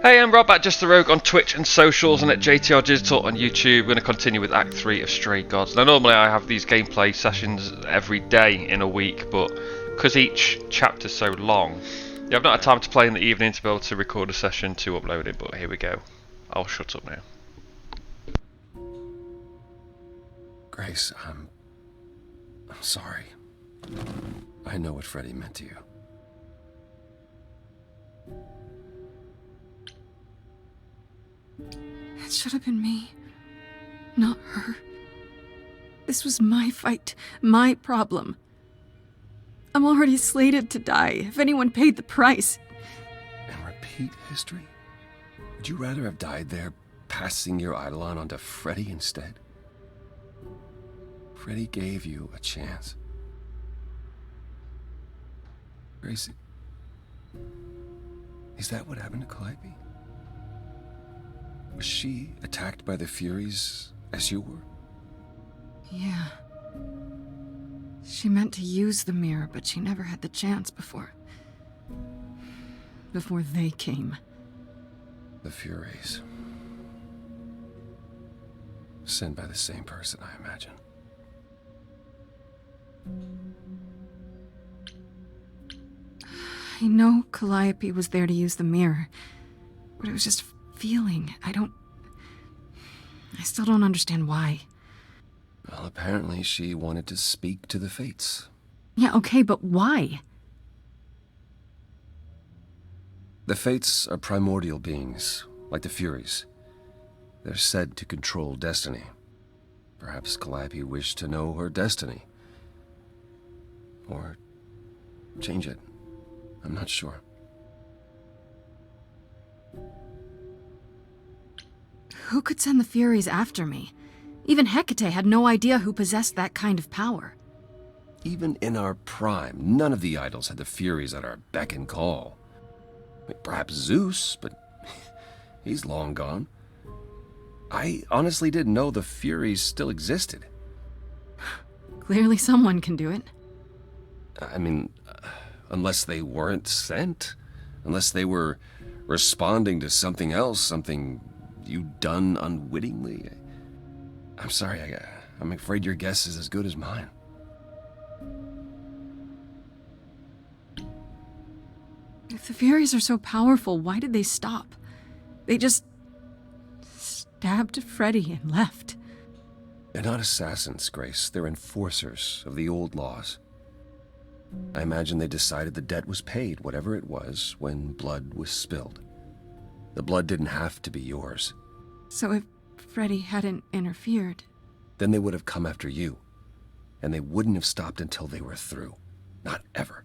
Hey, I'm Rob at ThaRogue on Twitch and socials, and at JTRDigital on YouTube. We're going to continue with Act 3 of Stray Gods. Now, normally I have these gameplay sessions every day in a week, but because each chapter's so long, I've not had time to play in the evening to be able to record a session to upload it, but here we go. I'll shut up now. Grace, I'm sorry. I know what Freddie meant to you. It should have been me, not her. This was my fight, my problem. I'm already slated to die if anyone paid the price. And repeat history? Would you rather have died there, passing your eidolon onto Freddie instead? Freddie gave you a chance. Gracie, is that what happened to Calliope? Was she attacked by the Furies as you were? Yeah. She meant to use the mirror, but she never had the chance before they came. The Furies. Sent by the same person, I imagine. I know Calliope was there to use the mirror, but it was just feeling. I still don't understand why. Well, apparently she wanted to speak to the Fates. Yeah, okay, but why? The Fates are primordial beings, like the Furies. They're said to control destiny. Perhaps Calliope wished to know her destiny. Or change it. I'm not sure. Who could send the Furies after me? Even Hecate had no idea who possessed that kind of power. Even in our prime, none of the idols had the Furies at our beck and call. Perhaps Zeus, but he's long gone. I honestly didn't know the Furies still existed. Clearly someone can do it. I mean, unless they weren't sent. Unless they were responding to something else, something you'd done unwittingly. I'm sorry, I'm afraid your guess is as good as mine. If the Furies are so powerful, why did they stop? They just stabbed Freddie and left. They're not assassins, Grace. They're enforcers of the old laws. I imagine they decided the debt was paid, whatever it was, when blood was spilled. The blood didn't have to be yours. So if Freddie hadn't interfered... Then they would have come after you. And they wouldn't have stopped until they were through. Not ever.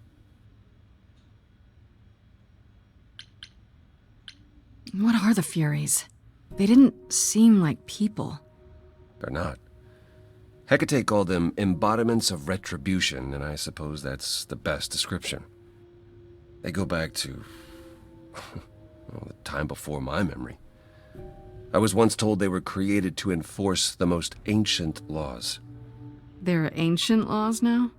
What are the Furies? They didn't seem like people. They're not. Hecate called them embodiments of retribution, and I suppose that's the best description. They go back to... well, the time before my memory. I was once told they were created to enforce the most ancient laws. There are ancient laws now?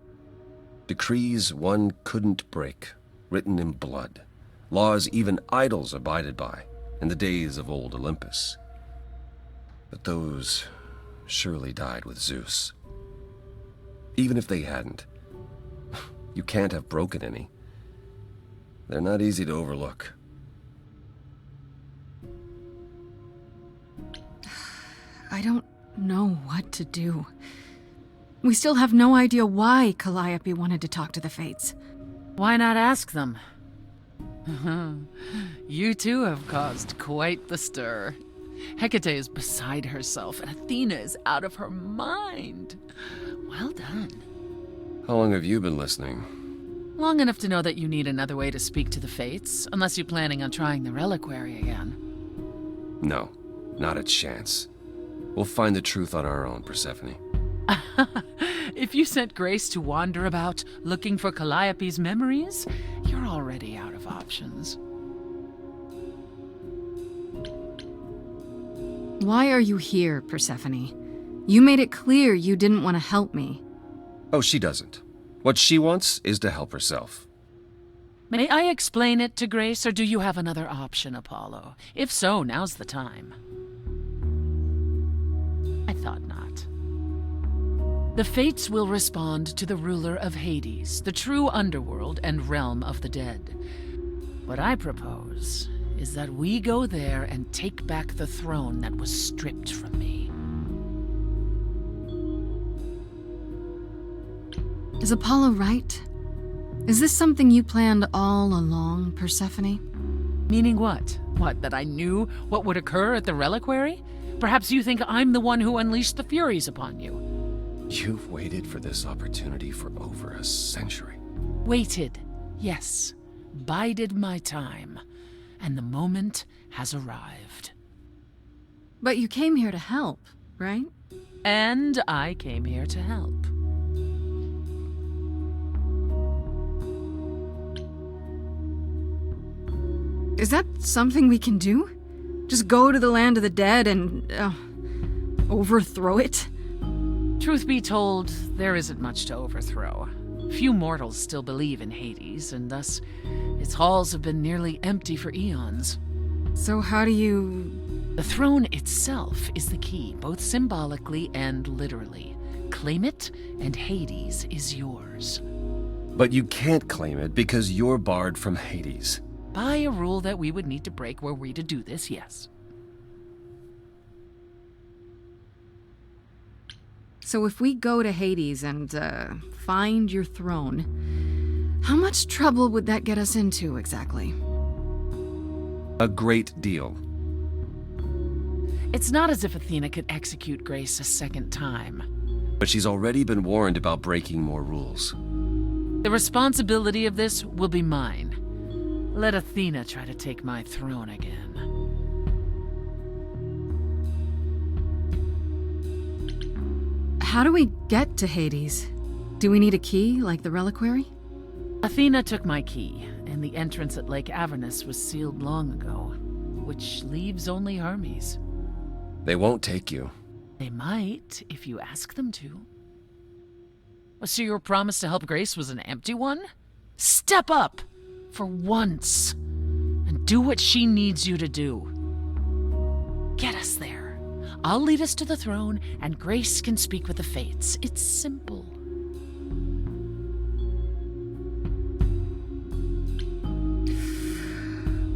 Decrees one couldn't break, written in blood. Laws even idols abided by in the days of old Olympus. But those surely died with Zeus. Even if they hadn't, you can't have broken any. They're not easy to overlook. I don't know what to do. We still have no idea why Calliope wanted to talk to the Fates. Why not ask them? You too have caused quite the stir. Hecate is beside herself, and Athena is out of her mind. Well done. How long have you been listening? Long enough to know that you need another way to speak to the Fates, unless you're planning on trying the reliquary again. No, not a chance. We'll find the truth on our own, Persephone. If you sent Grace to wander about looking for Calliope's memories, you're already out of options. Why are you here, Persephone? You made it clear you didn't want to help me. Oh, she doesn't. What she wants is to help herself. May I explain it to Grace, or do you have another option, Apollo? If so, now's the time. I thought not. The Fates will respond to the ruler of Hades, the true underworld and realm of the dead. What I propose is that we go there and take back the throne that was stripped from me. Is Apollo right? Is this something you planned all along, Persephone? Meaning what? What, that I knew what would occur at the reliquary? Perhaps you think I'm the one who unleashed the Furies upon you. You've waited for this opportunity for over a century. Waited, yes. Bided my time. And the moment has arrived. But you came here to help, right? And I came here to help. Is that something we can do? Just go to the land of the dead and, overthrow it? Truth be told, there isn't much to overthrow. Few mortals still believe in Hades, and thus its halls have been nearly empty for eons. So how do you... The throne itself is the key, both symbolically and literally. Claim it, and Hades is yours. But you can't claim it because you're barred from Hades. By a rule that we would need to break were we to do this, yes. So if we go to Hades and, find your throne, how much trouble would that get us into, exactly? A great deal. It's not as if Athena could execute Grace a second time. But she's already been warned about breaking more rules. The responsibility of this will be mine. Let Athena try to take my throne again. How do we get to Hades? Do we need a key, like the reliquary? Athena took my key, and the entrance at Lake Avernus was sealed long ago, which leaves only Hermes. They won't take you. They might, if you ask them to. So your promise to help Grace was an empty one? Step up! For once, and do what she needs you to do. Get us there. I'll lead us to the throne, and Grace can speak with the Fates. It's simple.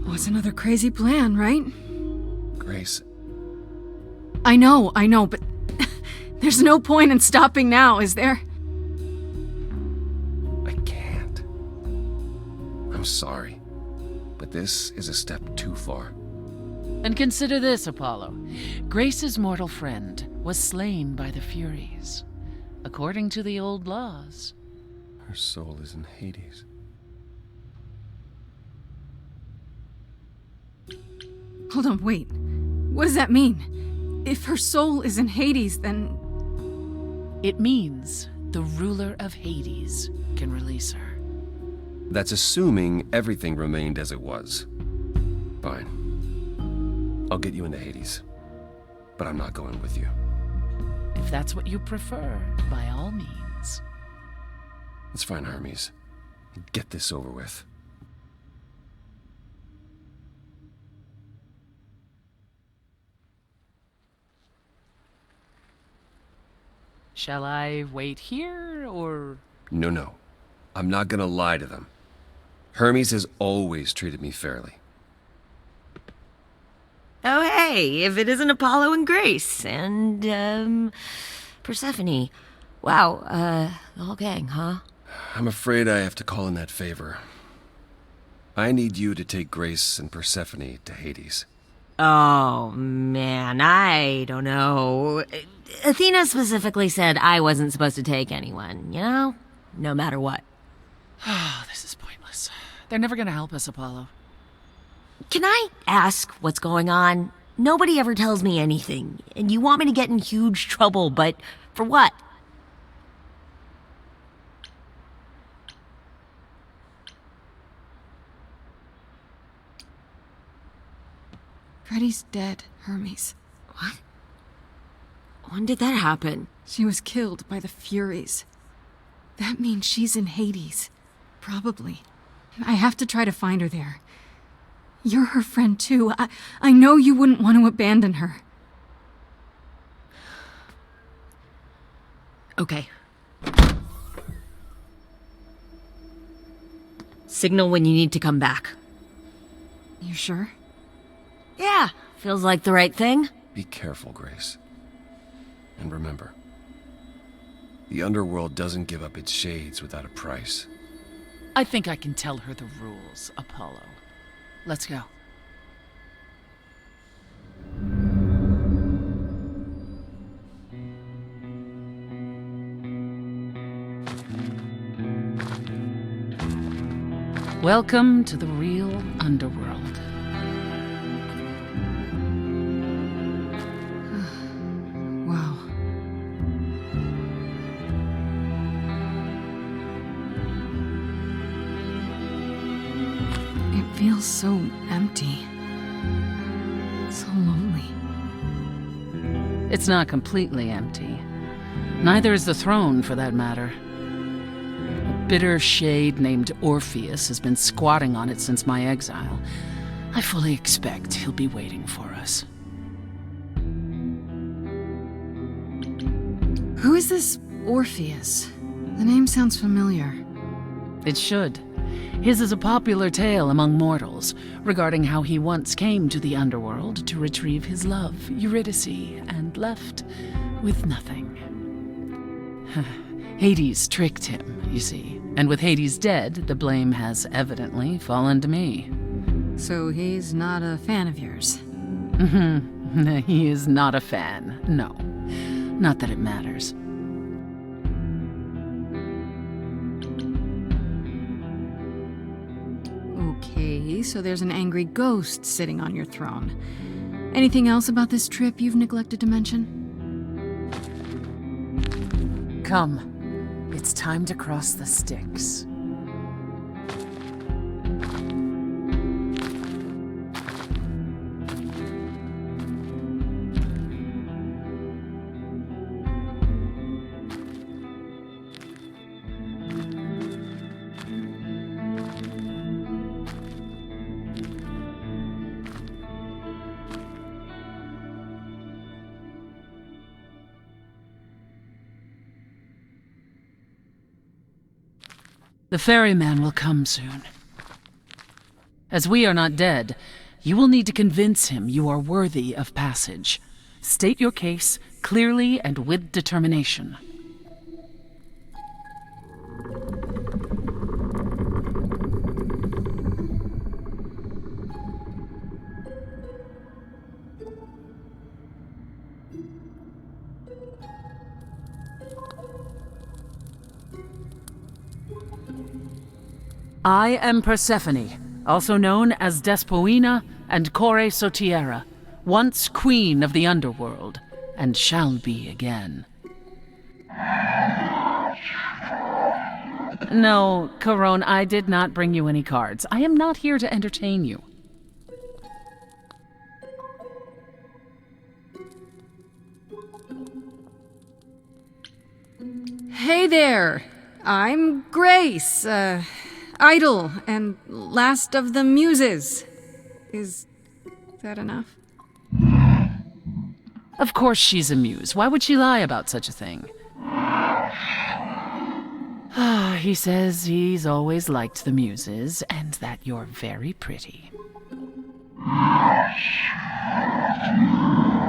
Oh, it's another crazy plan, right? Grace. I know, but there's no point in stopping now, is there? I can't. I'm sorry, but this is a step too far. And consider this, Apollo. Grace's mortal friend was slain by the Furies, according to the old laws. Her soul is in Hades. Hold on, wait. What does that mean? If her soul is in Hades, then... It means the ruler of Hades can release her. That's assuming everything remained as it was. Fine. I'll get you into Hades. But I'm not going with you. If that's what you prefer, by all means. It's fine, Hermes. Get this over with. Shall I wait here, or...? No. I'm not gonna lie to them. Hermes has always treated me fairly. Oh, hey, if it isn't Apollo and Grace, and, Persephone. Wow, the whole gang, huh? I'm afraid I have to call in that favor. I need you to take Grace and Persephone to Hades. Oh, man, I don't know. Athena specifically said I wasn't supposed to take anyone, you know? No matter what. Oh, this is pointless. They're never gonna help us, Apollo. Can I ask what's going on? Nobody ever tells me anything, and you want me to get in huge trouble, but for what? Freddie's dead, Hermes. What? When did that happen? She was killed by the Furies. That means she's in Hades. Probably. I have to try to find her there. You're her friend too. I know you wouldn't want to abandon her. Okay. Signal when you need to come back. You sure? Yeah, feels like the right thing. Be careful, Grace. And remember, the underworld doesn't give up its shades without a price. I think I can tell her the rules, Apollo. Let's go. Welcome to the real underworld. Wow. It feels so empty. So lonely. It's not completely empty. Neither is the throne, for that matter. A bitter shade named Orpheus has been squatting on it since my exile. I fully expect he'll be waiting for us. Who is this Orpheus? The name sounds familiar. It should. His is a popular tale among mortals regarding how he once came to the underworld to retrieve his love, Eurydice, and left with nothing. Hades tricked him, you see, and with Hades dead, the blame has evidently fallen to me. So he's not a fan of yours? He is not a fan, no. Not that it matters. Okay, so there's an angry ghost sitting on your throne. Anything else about this trip you've neglected to mention? Come. It's time to cross the Styx. The ferryman will come soon. As we are not dead, you will need to convince him you are worthy of passage. State your case clearly and with determination. I am Persephone, also known as Despoina and Kore Sotiera, once queen of the underworld, and shall be again. No, Corone, I did not bring you any cards. I am not here to entertain you. Hey there! I'm Grace, Idol, and last of the Muses. Is that enough? Of course she's a muse. Why would she lie about such a thing? He says he's always liked the Muses, and that you're very pretty.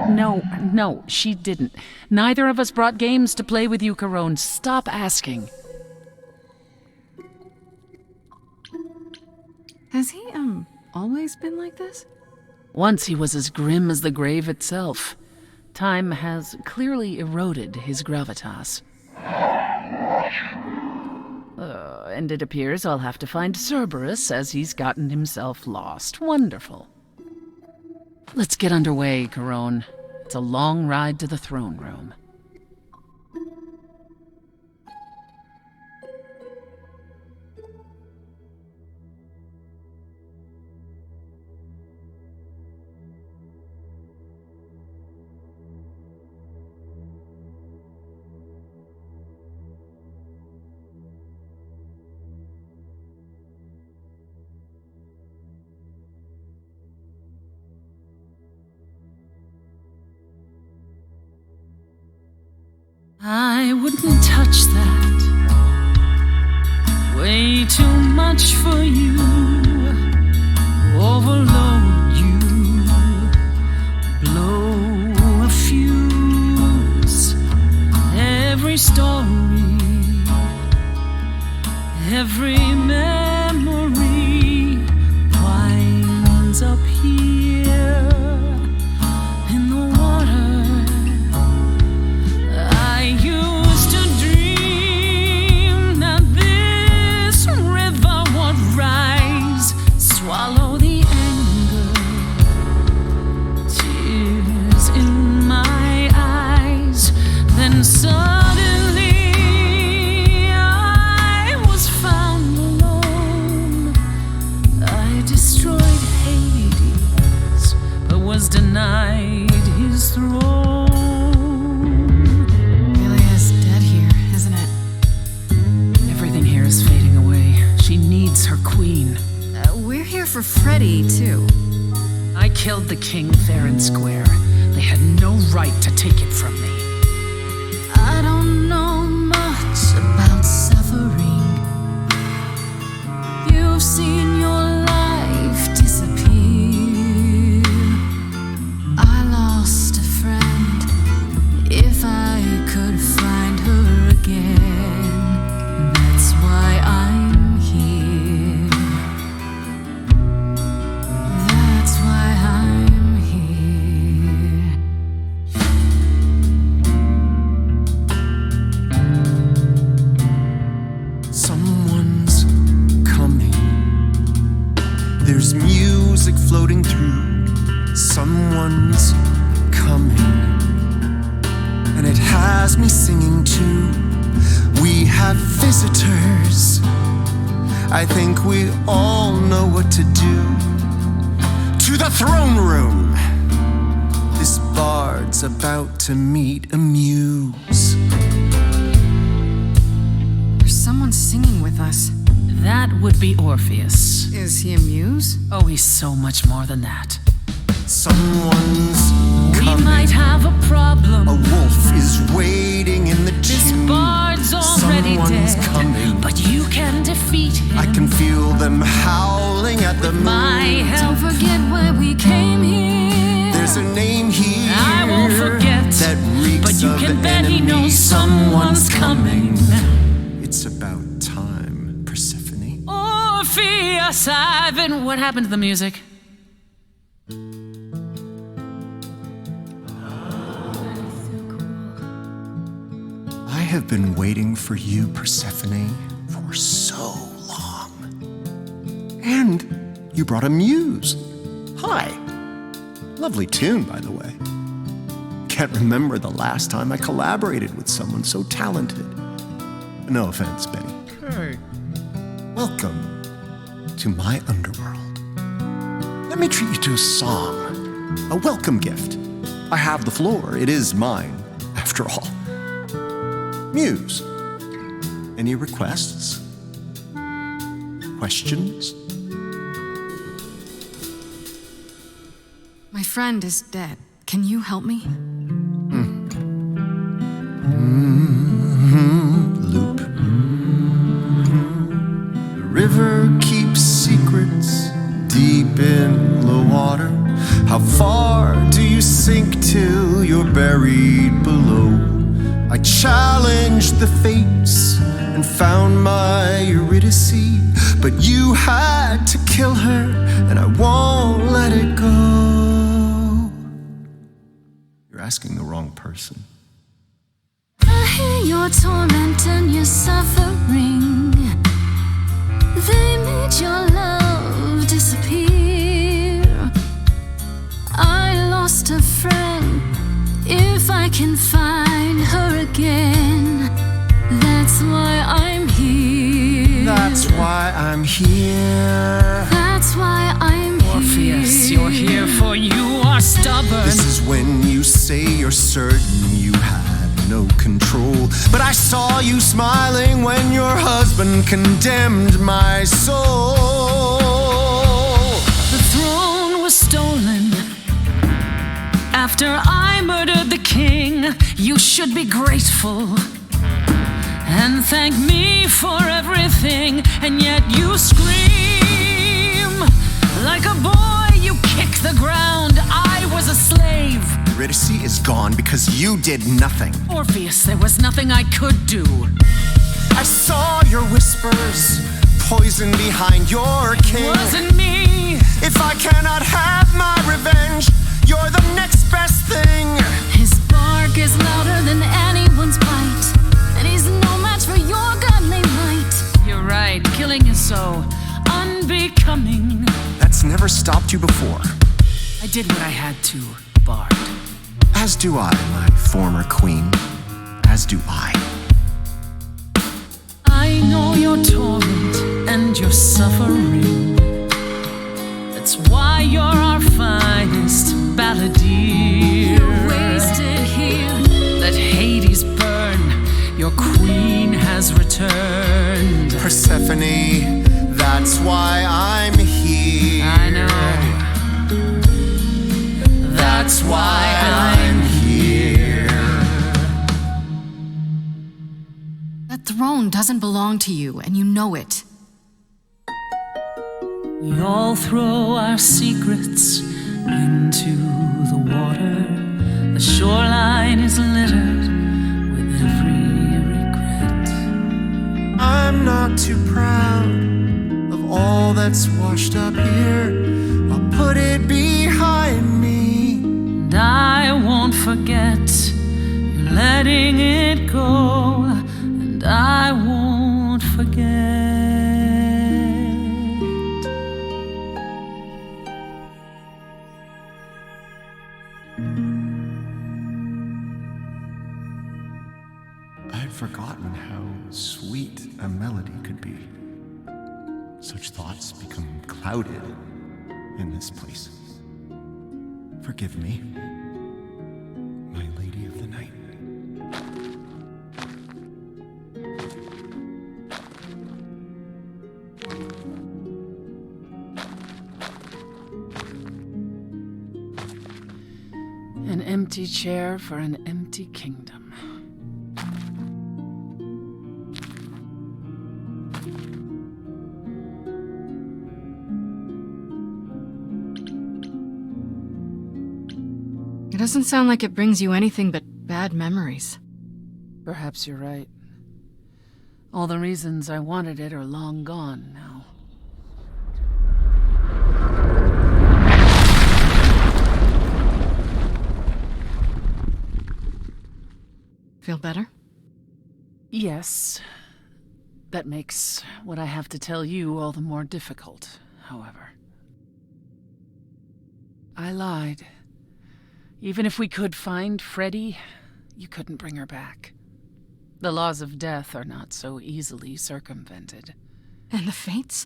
No, she didn't. Neither of us brought games to play with you, Corone. Stop asking. Has he, always been like this? Once he was as grim as the grave itself. Time has clearly eroded his gravitas. And it appears I'll have to find Cerberus as he's gotten himself lost. Wonderful. Let's get underway, Corone. It's a long ride to the throne room. I wouldn't touch that. Way too much for you. Overload you. Blow a fuse. Every story, every memory winds up here in the water. I used to dream that this river would rise, swallow the anger, tears in my eyes. Then suddenly I was found alone. I destroyed Hades, but was denied his throne. Really is dead here, isn't it? Everything here is fading away. She needs her queen. We're here for Freddy, too. I killed the king fair and square. They had no right to take it from me. I don't know much about suffering. You've seen your life disappear. I lost a friend. If I could find her again, that's why I'm here. That's why I'm here. Someone's coming. There's music floating through. Someone's coming. And it has me singing too. We have visitors. I think we all know what to do. To the throne room. This bard's about to meet a muse. There's someone singing with us. That would be Orpheus. Is he a muse? Oh, he's so much more than that. Someone's We coming. might have a problem. A wolf is waiting in the This tomb. bard's already Someone's dead, coming. but you can defeat him. I can feel them howling at the moon. My help. Don't forget why we came here. There's a name here I won't forget, that reeks but you of can bet he enemy. knows someone's coming. It's about time, Persephone. Orpheus, I've been. What happened to the music? I have been waiting for you, Persephone, for so long. And you brought a muse. Hi. Lovely tune, by the way. Can't remember the last time I collaborated with someone so talented. No offense, Benny. Hey. Welcome to my underworld. Let me treat you to a song, a welcome gift. I have the floor. It is mine, after all. Muse, any requests? Questions? My friend is dead. Can you help me? Loop. The river keeps secrets deep in the water. How far do you sink till you're buried below? I challenged the fates and found my Eurydice, but you had to kill her, and I won't let it go. You're asking the wrong person. I hear your torment and your suffering. They made your love disappear. I lost a friend. If I can find her again, that's why I'm here. That's why I'm here. That's why I'm here. Orpheus, you're here for you are stubborn. This is when you say you're certain you had no control. But I saw you smiling when your husband condemned my soul. The throne was stolen after I murdered the king. king. You should be grateful and thank me for everything. And yet you scream like a boy, you kick the ground. I was a slave. Eurydice is gone because you did nothing. Orpheus, there was nothing I could do. I saw your whispers, poison behind your king. Wasn't me. If I cannot have my revenge, you're the next best thing. His bark is louder than anyone's bite, and he's no match for your godly might. You're right, killing is so unbecoming. That's never stopped you before. I did what I had to, Bard. As do I, my former queen. As do I. I know your torment and your suffering. That's why you're our finest balladeer. You're wasted here. Let Hades burn, your queen has returned. Persephone, that's why I'm here. I know. That's why I'm here. That throne doesn't belong to you, and you know it. We all throw our secrets into the water. The shoreline is littered with every regret. I'm not too proud of all that's washed up here. I'll put it behind me. And I won't forget. You're letting it go. And I won't forget. I'd forgotten how sweet a melody could be. Such thoughts become clouded in this place. Forgive me, my lady of the night. An empty chair for an empty kingdom. It doesn't sound like it brings you anything but bad memories. Perhaps you're right. All the reasons I wanted it are long gone now. Feel better? Yes. That makes what I have to tell you all the more difficult, however. I lied. Even if we could find Freddie, you couldn't bring her back. The laws of death are not so easily circumvented. And the fates?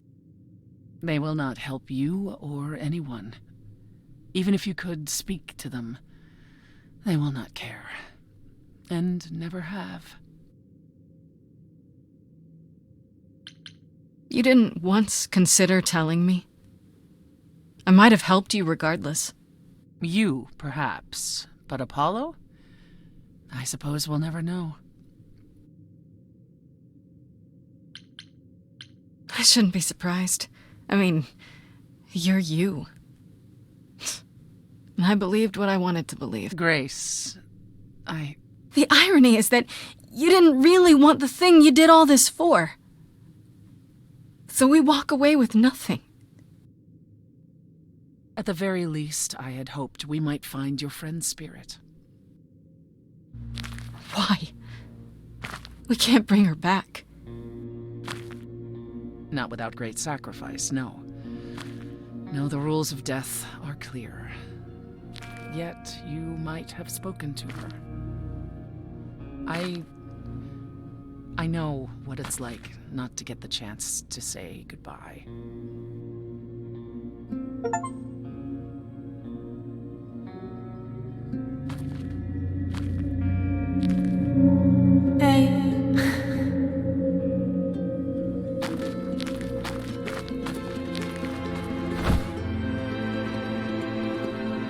They will not help you or anyone. Even if you could speak to them, they will not care. And never have. You didn't once consider telling me? I might have helped you regardless. You, perhaps. But Apollo? I suppose we'll never know. I shouldn't be surprised. I mean, you're you. And I believed what I wanted to believe. Grace, The irony is that you didn't really want the thing you did all this for. So we walk away with nothing. At the very least, I had hoped we might find your friend's spirit. Why? We can't bring her back. Not without great sacrifice, no. No, the rules of death are clear. Yet you might have spoken to her. I know what it's like not to get the chance to say goodbye.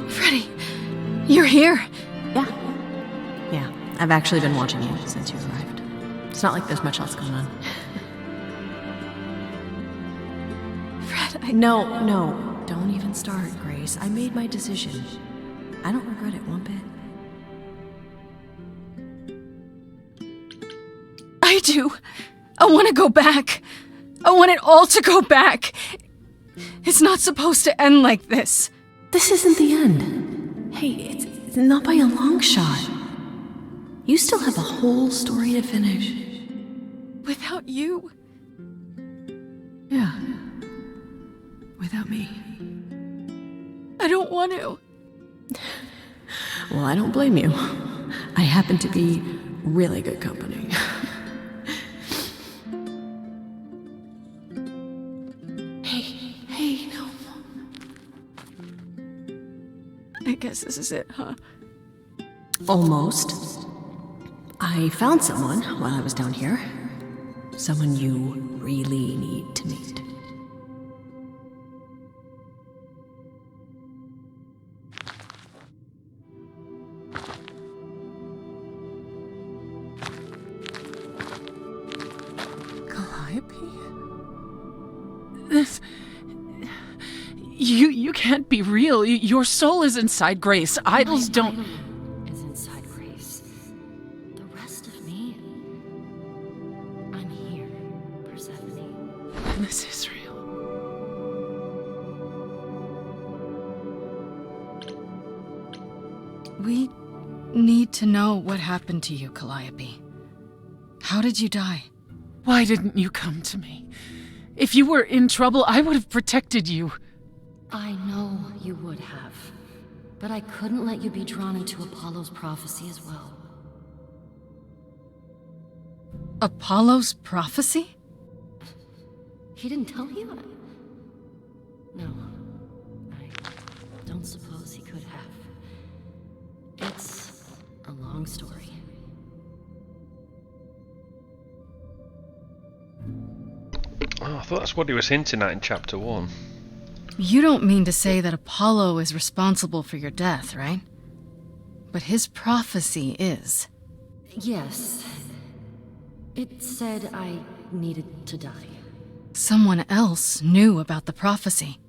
Freddie, you're here. Yeah. I've actually been watching you since you arrived. It's not like there's much else going on. Fred, No, don't even start, Grace. I made my decision. I don't regret it one bit. I do. I want to go back. I want it all to go back. It's not supposed to end like this. This isn't the end. Hey, it's not by a long shot. You still have a whole story to finish. Without you. Yeah. Without me. I don't want to. Well, I don't blame you. I happen to be really good company. Hey, no. I guess this is it, huh? Almost. I found someone while I was down here. Someone you really need to meet. This... You can't be real. Your soul is inside Grace. Idols don't... Is inside Grace. The rest of me... I'm here, Persephone. This is real. We need to know what happened to you, Calliope. How did you die? Why didn't you come to me? If you were in trouble, I would have protected you. I know you would have, but I couldn't let you be drawn into Apollo's prophecy as well. Apollo's prophecy? He didn't tell you? No, I don't suppose he could have. It's a long story. Oh, I thought that's what he was hinting at in chapter 1. You don't mean to say that Apollo is responsible for your death, right? But his prophecy is. Yes. It said I needed to die. Someone else knew about the prophecy.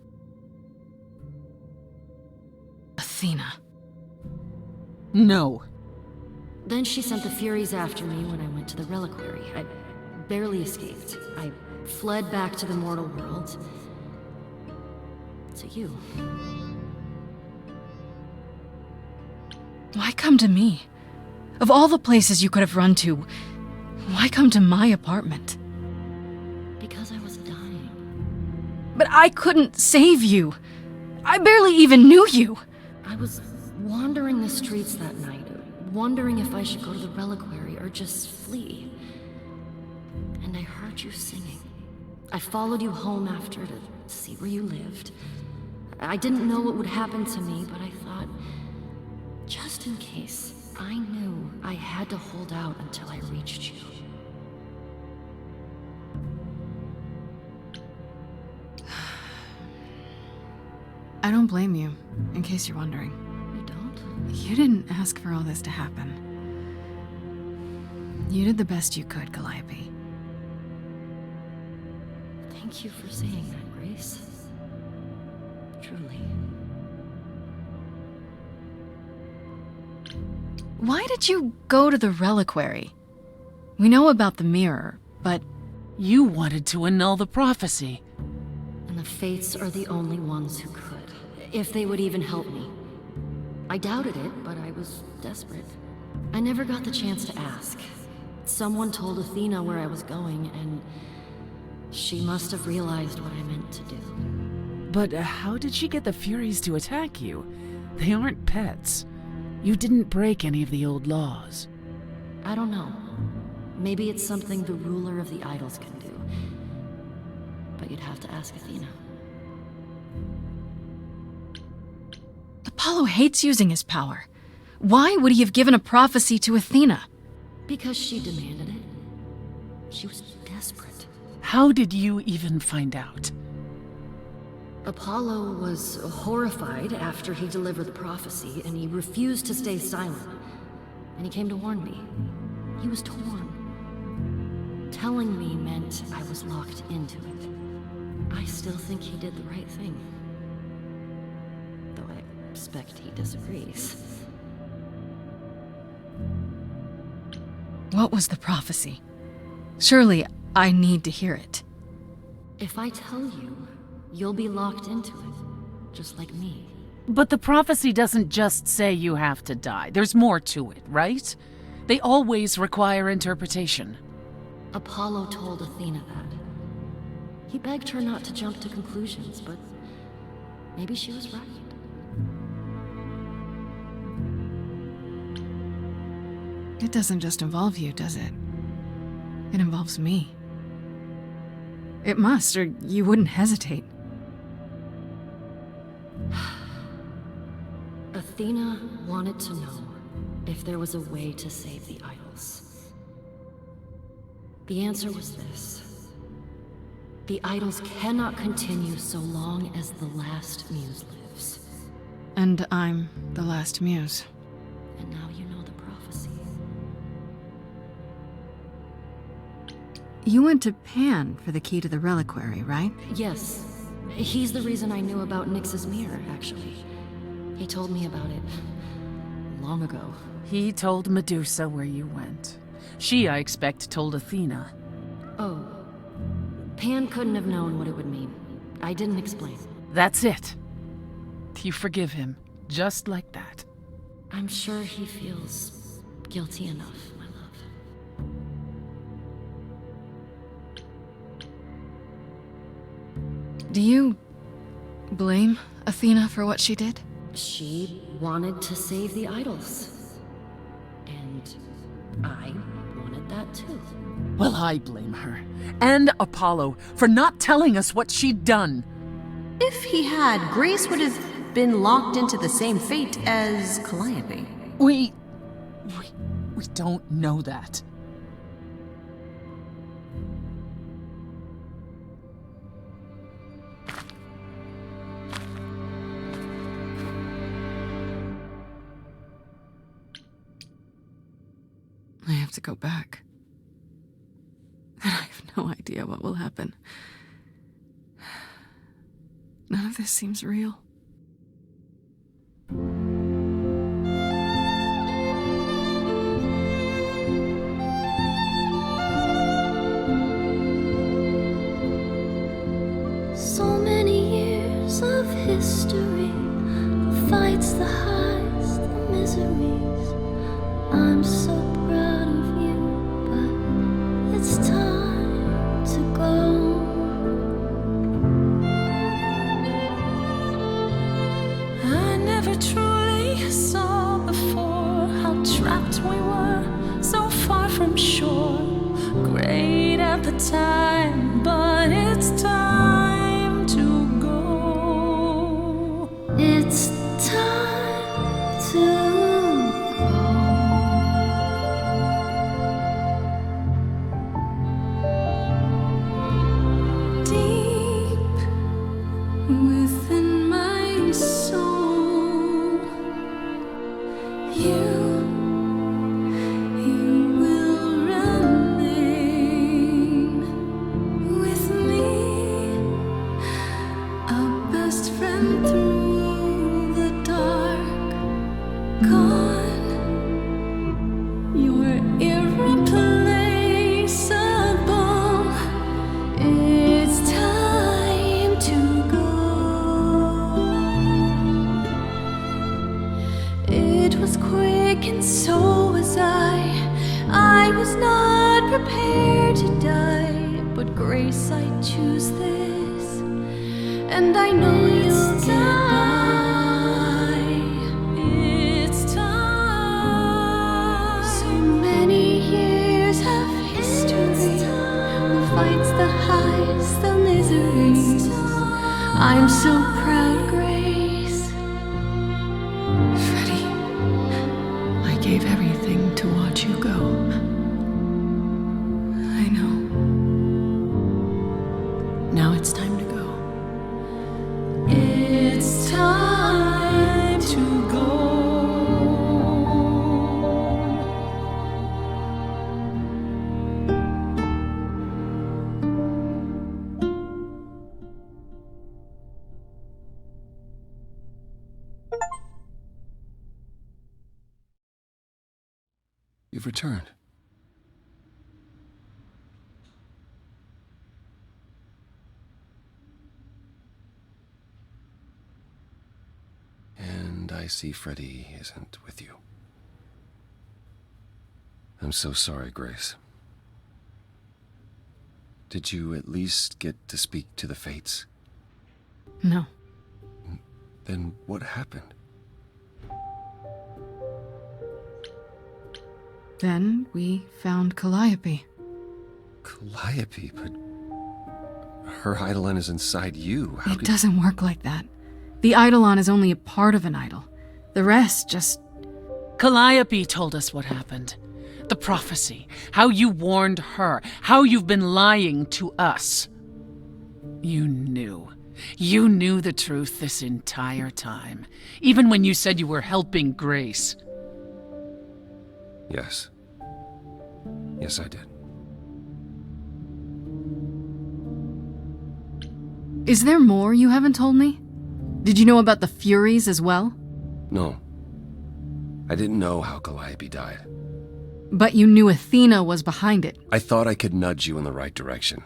Athena. No. Then she sent the Furies after me when I went to the reliquary. I barely escaped. I fled back to the mortal world. To you. Why come to me? Of all the places you could have run to, why come to my apartment? Because I was dying. But I couldn't save you. I barely even knew you. I was wandering the streets that night, wondering if I should go to the reliquary or just flee. And I heard you singing. I followed you home after to see where you lived. I didn't know what would happen to me, but I thought, just in case, I knew I had to hold out until I reached you. I don't blame you, in case you're wondering. You don't? You didn't ask for all this to happen. You did the best you could, Calliope. Thank you for saying that, Grace. Truly. Why did you go to the reliquary? We know about the mirror, but... You wanted to annul the prophecy. And the Fates are the only ones who could. If they would even help me. I doubted it, but I was desperate. I never got the chance to ask. Someone told Athena where I was going, and she must have realized what I meant to do. But how did she get the Furies to attack you? They aren't pets. You didn't break any of the old laws. I don't know. Maybe it's something the ruler of the idols can do. But you'd have to ask Athena. Apollo hates using his power. Why would he have given a prophecy to Athena? Because she demanded it. She was desperate. How did you even find out? Apollo was horrified after he delivered the prophecy, and he refused to stay silent. and he came to warn me. He was torn. Telling me meant I was locked into it. I still think he did the right thing. Though I expect he disagrees. What was the prophecy? Surely I need to hear it. If I tell you, you'll be locked into it, just like me. But the prophecy doesn't just say you have to die. There's more to it, right? They always require interpretation. Apollo told Athena that. He begged her not to jump to conclusions, but maybe she was right. It doesn't just involve you, does it? It involves me. It must, or you wouldn't hesitate. Athena wanted to know if there was a way to save the idols. The answer was this. The idols cannot continue so long as the last muse lives. And I'm the last muse. And now you know the prophecy. You went to Pan for the key to the reliquary, right? Yes. He's the reason I knew about Nyx's mirror, actually. He told me about it long ago. He told Medusa where you went. She, I expect, told Athena. Oh. Pan couldn't have known what it would mean. I didn't explain. That's it. You forgive him, just like that. I'm sure he feels guilty enough, my love. Do you blame Athena for what she did? She wanted to save the idols. And I wanted that too. Well, I blame her. And Apollo for not telling us what she'd done. If he had, Grace would have been locked into the same fate as Calliope. We don't know that. I have to go back. And I have no idea what will happen. None of this seems real. So many years of history, the fights, the highs, the miseries. I'm so proud of you, but it's time to go. I never truly saw before how trapped we were, so far from shore. Great at the time, but it's time to go. It's time to within my soul, you will remain with me, a best friend through the dark. Gone, you're irreplaceable. It's time to go. It was quick and so was I was not prepared to die, but Grace, I choose this, and I know you'll get by. It's time. So many years of history, the fights, the highs, the miseries. I'm so proud, Grace. Freddie, I gave everything to watch you go. I know. Now it's time to go. It's time to go. You've returned. And I see Freddy isn't with you. I'm so sorry, Grace. Did you at least get to speak to the Fates? No. Then what happened? Then we found Calliope. Calliope, but her Eidolon is inside you. How It could... doesn't work like that. The Eidolon is only a part of an idol. The rest just... Calliope told us what happened. The prophecy. How you warned her. How you've been lying to us. You knew. You knew the truth this entire time. Even when you said you were helping Grace. Yes. Yes, I did. Is there more you haven't told me? Did you know about the Furies as well? No. I didn't know how Calliope died. But you knew Athena was behind it. I thought I could nudge you in the right direction.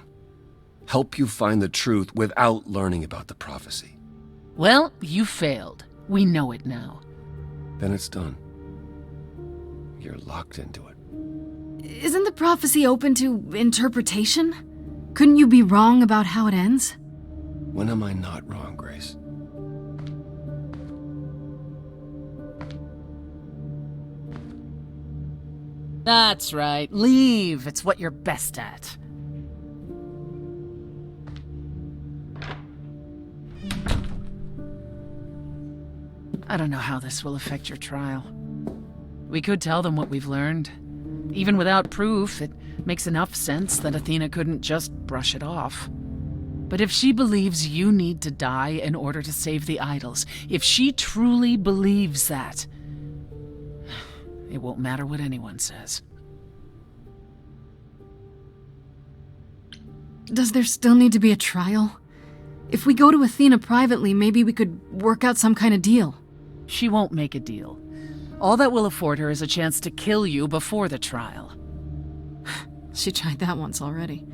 Help you find the truth without learning about the prophecy. Well, you failed. We know it now. Then it's done. You're locked into it. Isn't the prophecy open to interpretation? Couldn't you be wrong about how it ends? When am I not wrong, Grace? That's right. Leave. It's what you're best at. I don't know how this will affect your trial. We could tell them what we've learned. Even without proof, it makes enough sense that Athena couldn't just brush it off. But if she believes you need to die in order to save the idols, if she truly believes that, it won't matter what anyone says. Does there still need to be a trial? If we go to Athena privately, maybe we could work out some kind of deal. She won't make a deal. All that will afford her is a chance to kill you before the trial. She tried that once already.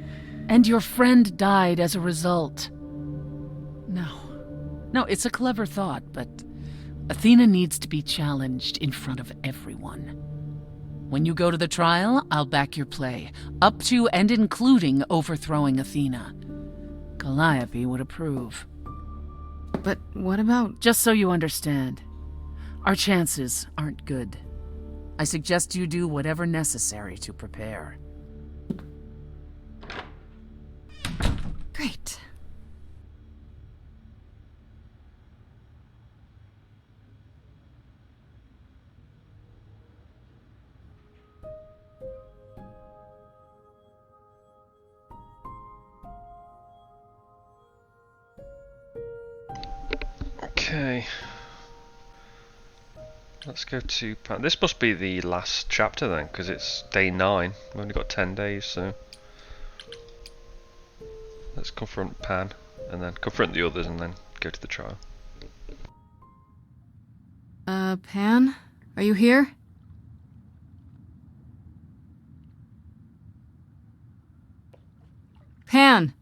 And your friend died as a result. No, it's a clever thought, but Athena needs to be challenged in front of everyone. When you go to the trial, I'll back your play, up to and including overthrowing Athena. Calliope would approve. But what about... Just so you understand, our chances aren't good. I suggest you do whatever necessary to prepare. Great. Okay. Let's go to... This must be the last chapter then, because it's day 9. We've only got 10 days, so... Let's confront Pan, and then confront the others, and then go to the trial. Pan? Are you here? Pan!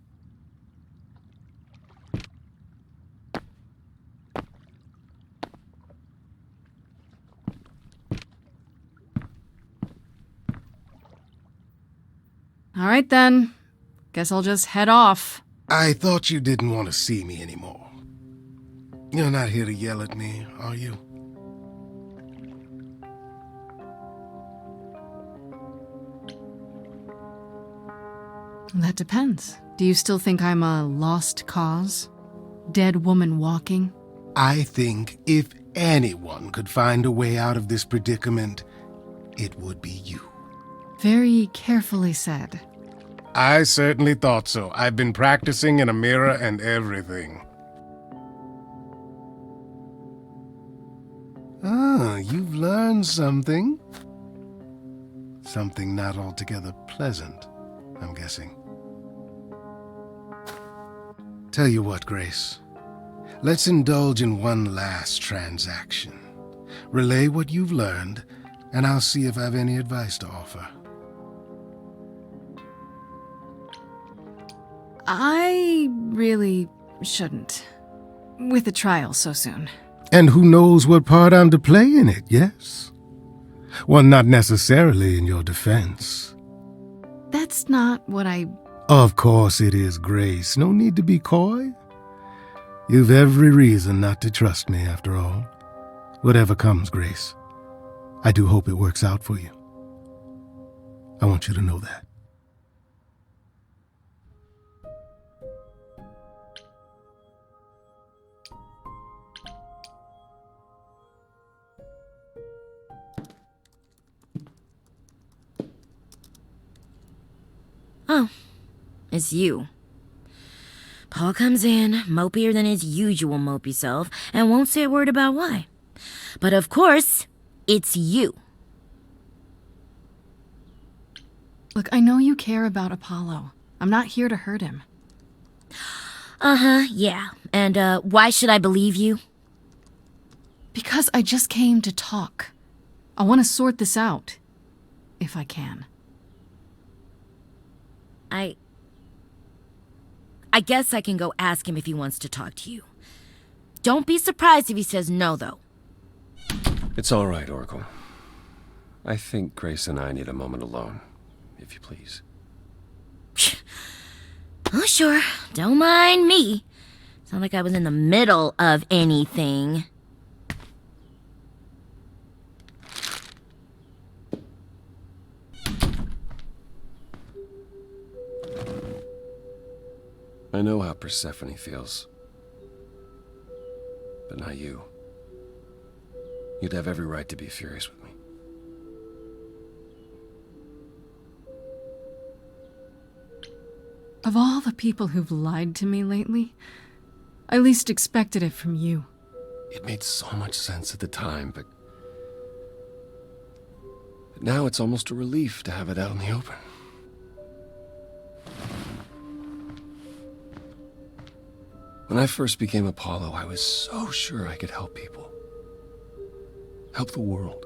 All right then. Guess I'll just head off. I thought you didn't want to see me anymore. You're not here to yell at me, are you? That depends. Do you still think I'm a lost cause? Dead woman walking? I think if anyone could find a way out of this predicament, it would be you. Very carefully said. I certainly thought so. I've been practicing in a mirror and everything. Ah, you've learned something. Something not altogether pleasant, I'm guessing. Tell you what, Grace. Let's indulge in one last transaction. Relay what you've learned, and I'll see if I have any advice to offer. I really shouldn't. With the trial so soon. And who knows what part I'm to play in it, yes? Well, not necessarily in your defense. That's not what I... Of course it is, Grace. No need to be coy. You've every reason not to trust me, after all. Whatever comes, Grace, I do hope it works out for you. I want you to know that. Oh, it's you. Paul comes in, mopier than his usual mopey self, and won't say a word about why. But of course, it's you. Look, I know you care about Apollo. I'm not here to hurt him. Uh-huh, yeah. And, why should I believe you? Because I just came to talk. I want to sort this out. If I can. I guess I can go ask him if he wants to talk to you. Don't be surprised if he says no, though. It's all right, Oracle. I think Grace and I need a moment alone, if you please. Oh, sure. Don't mind me. It's not like I was in the middle of anything. I know how Persephone feels. But not you. You'd have every right to be furious with me. Of all the people who've lied to me lately, I least expected it from you. It made so much sense at the time, but now it's almost a relief to have it out in the open. When I first became Apollo, I was so sure I could help people. Help the world.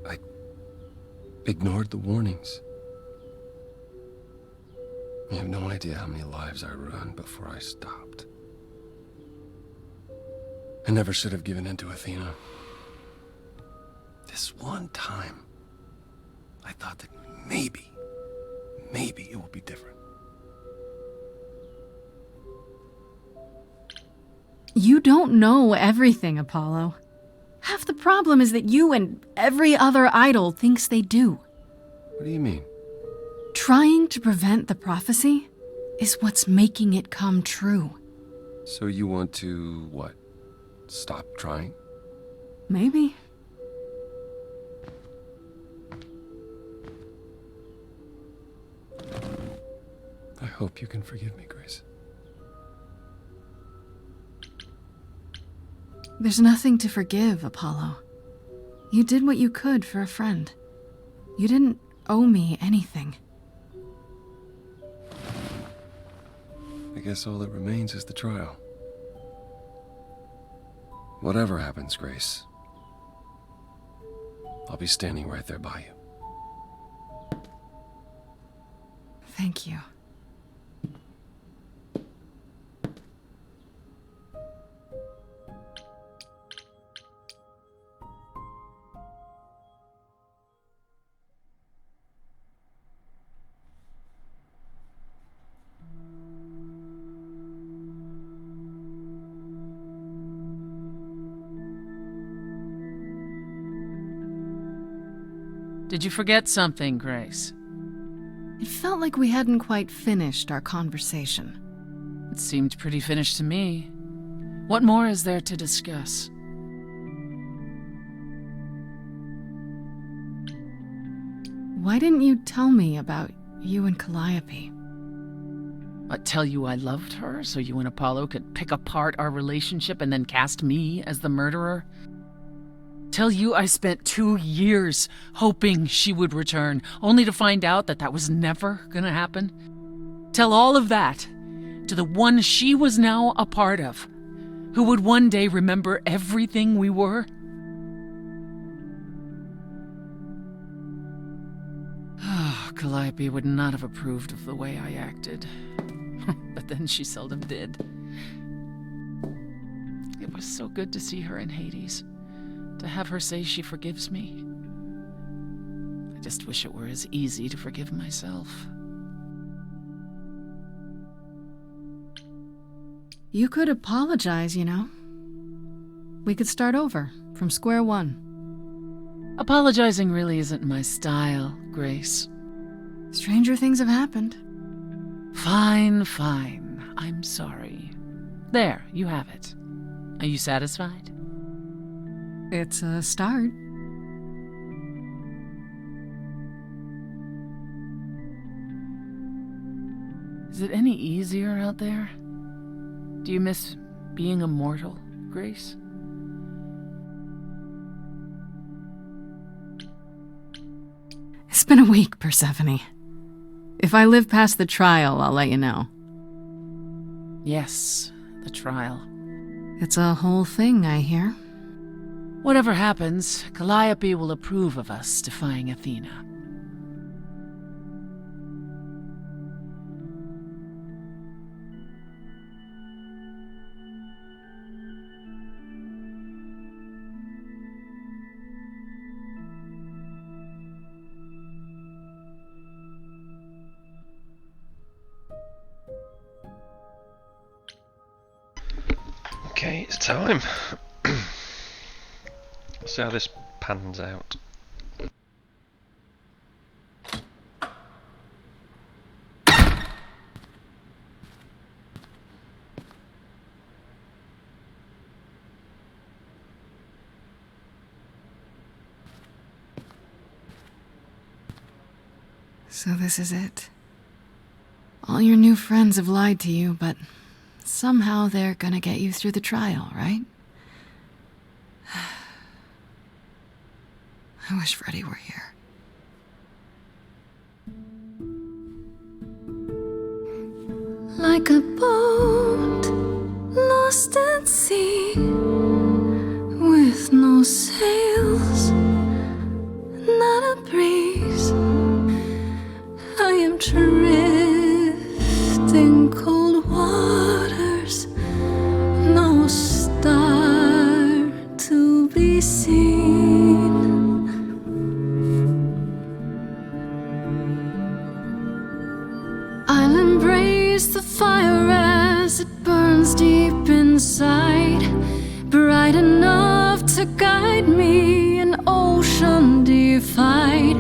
I ignored the warnings. You have no idea how many lives I ruined before I stopped. I never should have given in to Athena. This one time, I thought that maybe it will be different. You don't know everything, Apollo. Half the problem is that you and every other idol thinks they do. What do you mean? Trying to prevent the prophecy is what's making it come true. So you want to, what, stop trying? Maybe. I hope you can forgive me, Grace. There's nothing to forgive, Apollo. You did what you could for a friend. You didn't owe me anything. I guess all that remains is the trial. Whatever happens, Grace, I'll be standing right there by you. Thank you. Did you forget something, Grace? It felt like we hadn't quite finished our conversation. It seemed pretty finished to me. What more is there to discuss? Why didn't you tell me about you and Calliope? I tell you I loved her so you and Apollo could pick apart our relationship and then cast me as the murderer? Tell you I spent 2 years hoping she would return, only to find out that that was never gonna happen? Tell all of that to the one she was now a part of, who would one day remember everything we were? Calliope would not have approved of the way I acted. But then she seldom did. It was so good to see her in Hades, to have her say she forgives me. I just wish it were as easy to forgive myself. You could apologize, you know. We could start over, from square one. Apologizing really isn't my style, Grace. Stranger things have happened. Fine, fine. I'm sorry. There, you have it. Are you satisfied? It's a start. Is it any easier out there? Do you miss being immortal, Grace? It's been a week, Persephone. If I live past the trial, I'll let you know. Yes, the trial. It's a whole thing, I hear. Whatever happens, Calliope will approve of us defying Athena. Okay, it's time. See how this pans out. So this is it. All your new friends have lied to you, but somehow they're gonna get you through the trial, right? I wish Freddy were here. Like a boat lost at sea, with no sails, not a breeze. I am drifting cold waters, no star to be seen. I'll embrace the fire as it burns deep inside, bright enough to guide me, an ocean defied.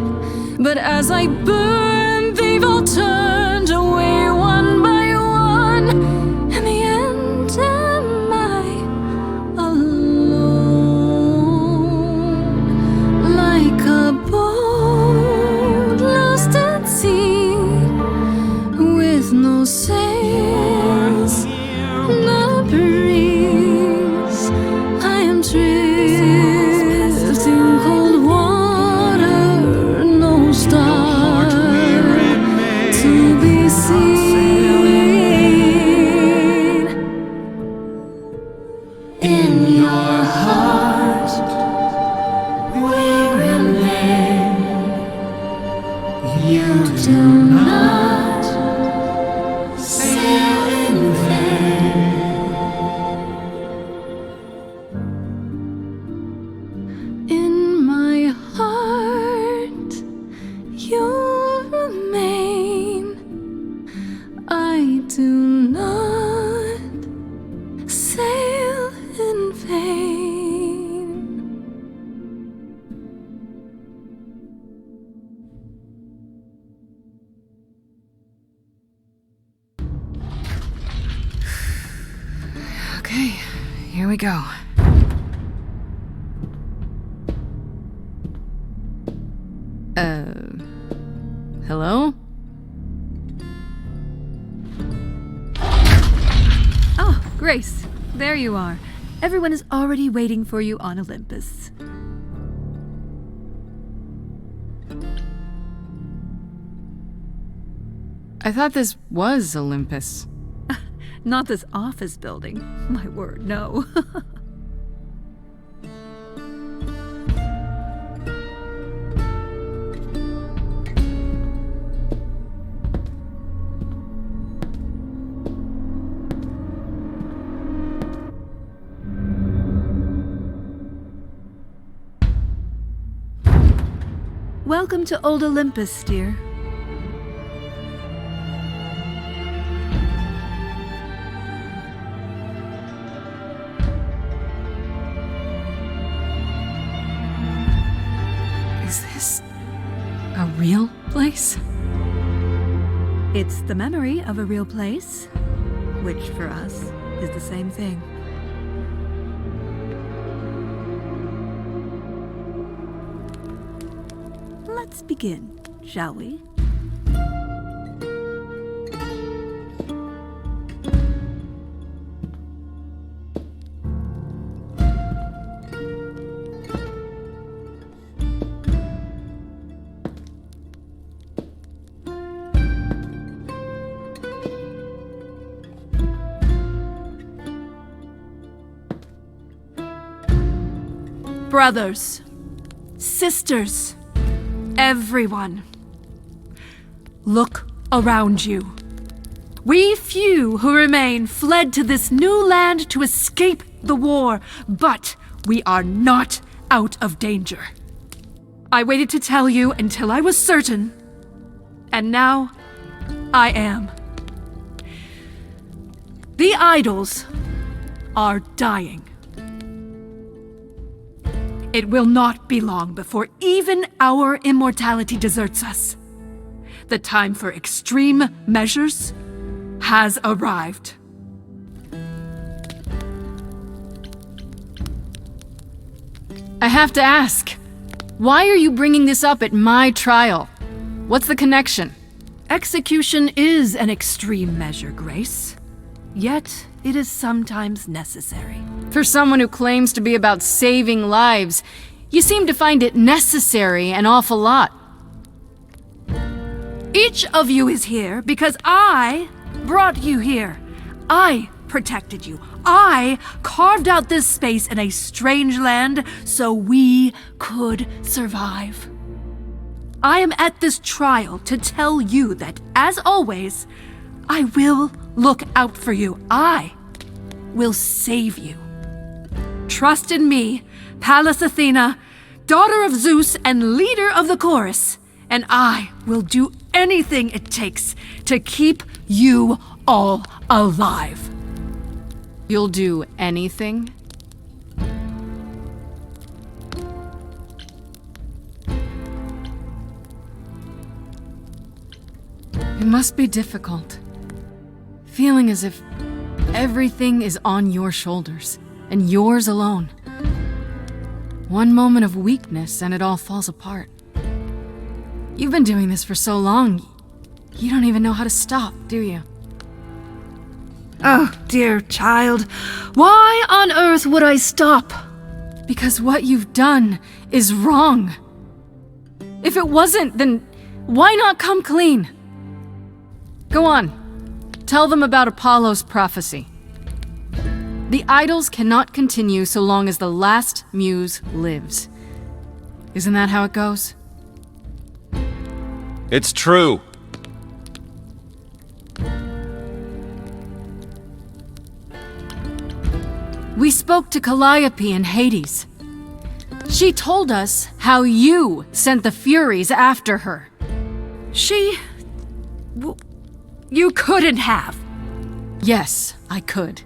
But as I burn, they've all turned away one by one. In the end, am I alone? Like a boat lost at sea, with no sails, not a breeze. I am drifting cold water, no star to be seen. In your heart we remain. You do not sail in vain. In my heart you'll remain. I do not sail in vain. Okay, here we go. Hello? Oh, Grace, there you are. Everyone is already waiting for you on Olympus. I thought this was Olympus. Not this office building. My word, no. Welcome to Old Olympus, dear. Is this a real place? It's the memory of a real place, which for us is the same thing. Let's begin, shall we? Brothers, sisters, everyone, look around you. We few who remain fled to this new land to escape the war, but we are not out of danger. I waited to tell you until I was certain, and now I am. The idols are dying. It will not be long before even our immortality deserts us. The time for extreme measures has arrived. I have to ask, why are you bringing this up at my trial? What's the connection? Execution is an extreme measure, Grace. Yet, it is sometimes necessary. For someone who claims to be about saving lives, you seem to find it necessary an awful lot. Each of you is here because I brought you here. I protected you. I carved out this space in a strange land so we could survive. I am at this trial to tell you that, as always, I will look out for you. I will save you. Trust in me, Pallas Athena, daughter of Zeus and leader of the chorus, and I will do anything it takes to keep you all alive. You'll do anything? It must be difficult. Feeling as if everything is on your shoulders, and yours alone. One moment of weakness and it all falls apart. You've been doing this for so long, you don't even know how to stop, do you? Oh, dear child, why on earth would I stop? Because what you've done is wrong. If it wasn't, then why not come clean? Go on, tell them about Apollo's prophecy. The idols cannot continue so long as the last muse lives. Isn't that how it goes? It's true. We spoke to Calliope in Hades. She told us how you sent the Furies after her. You couldn't have. Yes, I could.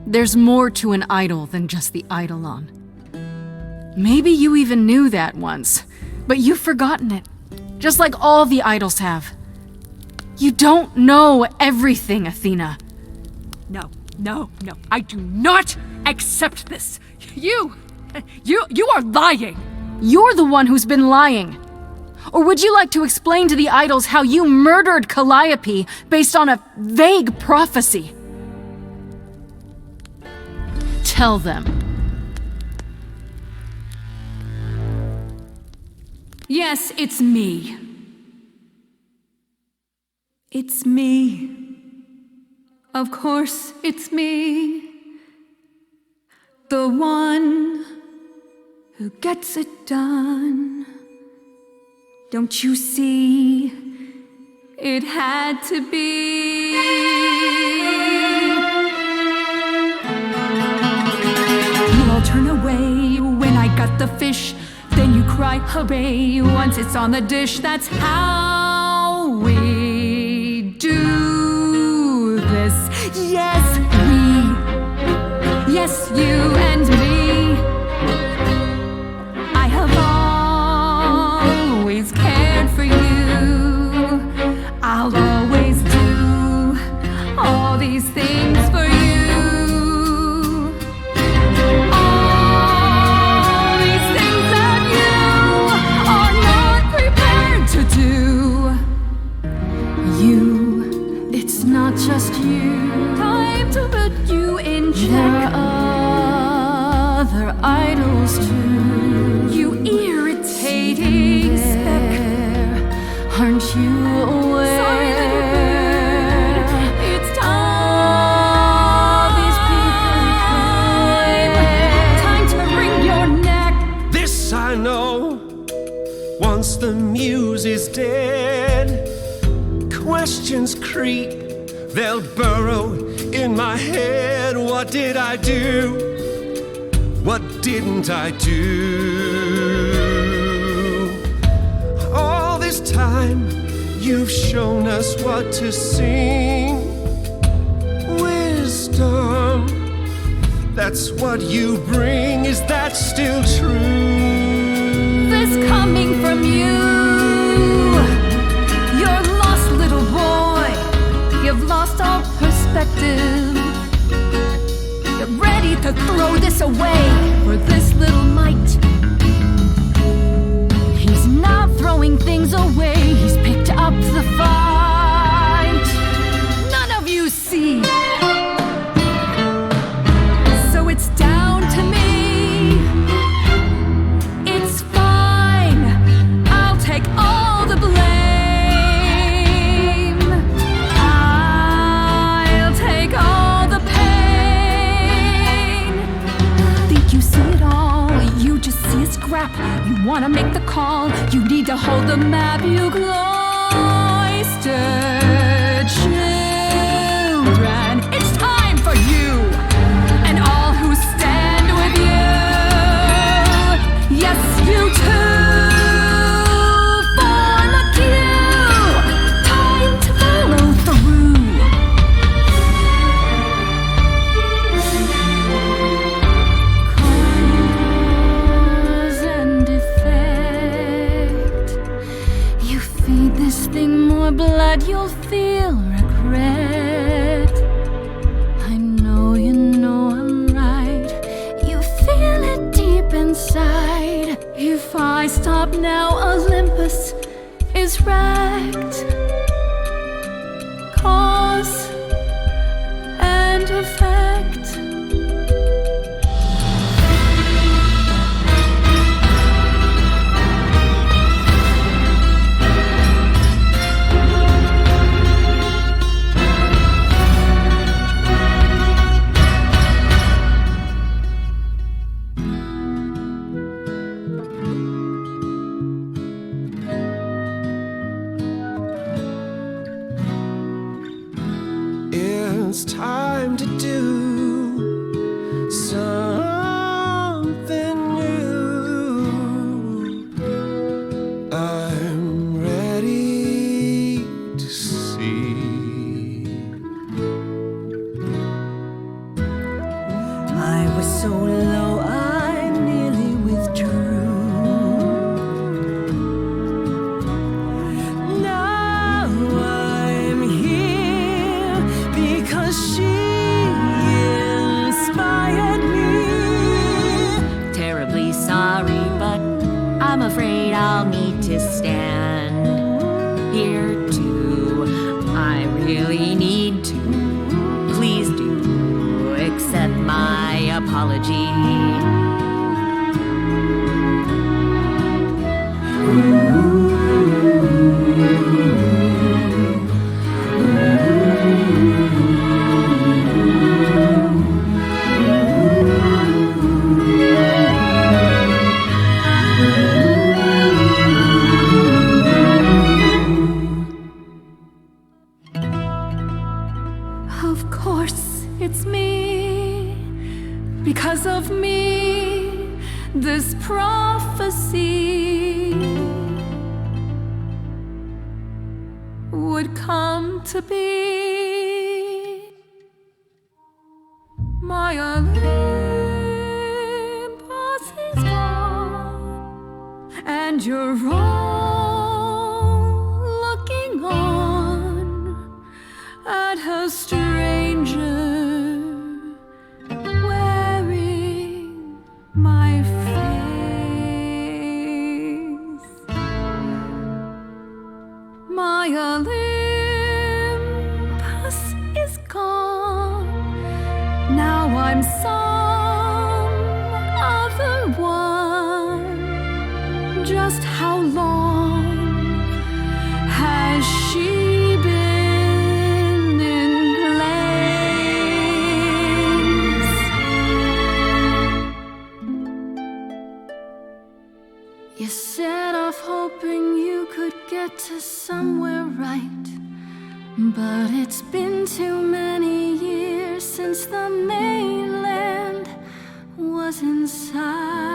There's more to an idol than just the eidolon. Maybe you even knew that once, but you've forgotten it, just like all the idols have. You don't know everything, Athena. No, I do not accept this. You are lying. You're the one who's been lying. Or would you like to explain to the idols how you murdered Calliope based on a vague prophecy? Tell them. Yes, it's me. It's me. Of course, it's me. The one who gets it done. Don't you see? It had to be. You all turn away when I got the fish. Then you cry, obey. Once it's on the dish, that's how we do this. Yes, we. Yes, you and me. I have always cared for you. I'll always do all these things for you. All these things that you are not prepared to do. You, it's not just you. Time to put you in check. There are other idols too. You irritating speck. Aren't you aware? Sorry, little bird. It's time. These people time to wring your neck. This I know. Once the muse is dead, questions creep. They'll burrow in my head. What did I do? What didn't I do? All this time, you've shown us what to sing. Wisdom, that's what you bring. Is that still true? This coming from you. You're lost, little boy. You've lost all perspective. You're ready to throw this away for this little mite. He's not throwing things away. He's picked up the fight. None of you see. So it's down to me. It's fine. I'll take all the blame. I'll take all the pain. Think you see it all? You just see a scrap. You wanna make the call. You need to hold the map. You cloistered children. It's time for you and all who stand with you. Yes, you too. Form a queue. Time to follow through. Cause and effect. You feed this thing more blood, you'll feel regret. I know you know I'm right. You feel it deep inside. If I stop now, Olympus is wrecked. Cause and effect. It's time to do something new. I'm ready to see. I was so low, I nearly withdrew. Now I'm here because she inspired me. Terribly sorry, but I'm afraid I'll need to stand here too. I really need to. Please do accept my apology. Of course, it's me. Because of me. this prophecy would come to be. My Olympus is gone, and you're all looking on at a stranger wearing my face. My Olympus is gone. Now I'm some other one. Just how long has she been in place? You set off hoping you could get to somewhere right, but it's been too many years since the mainland was in sight.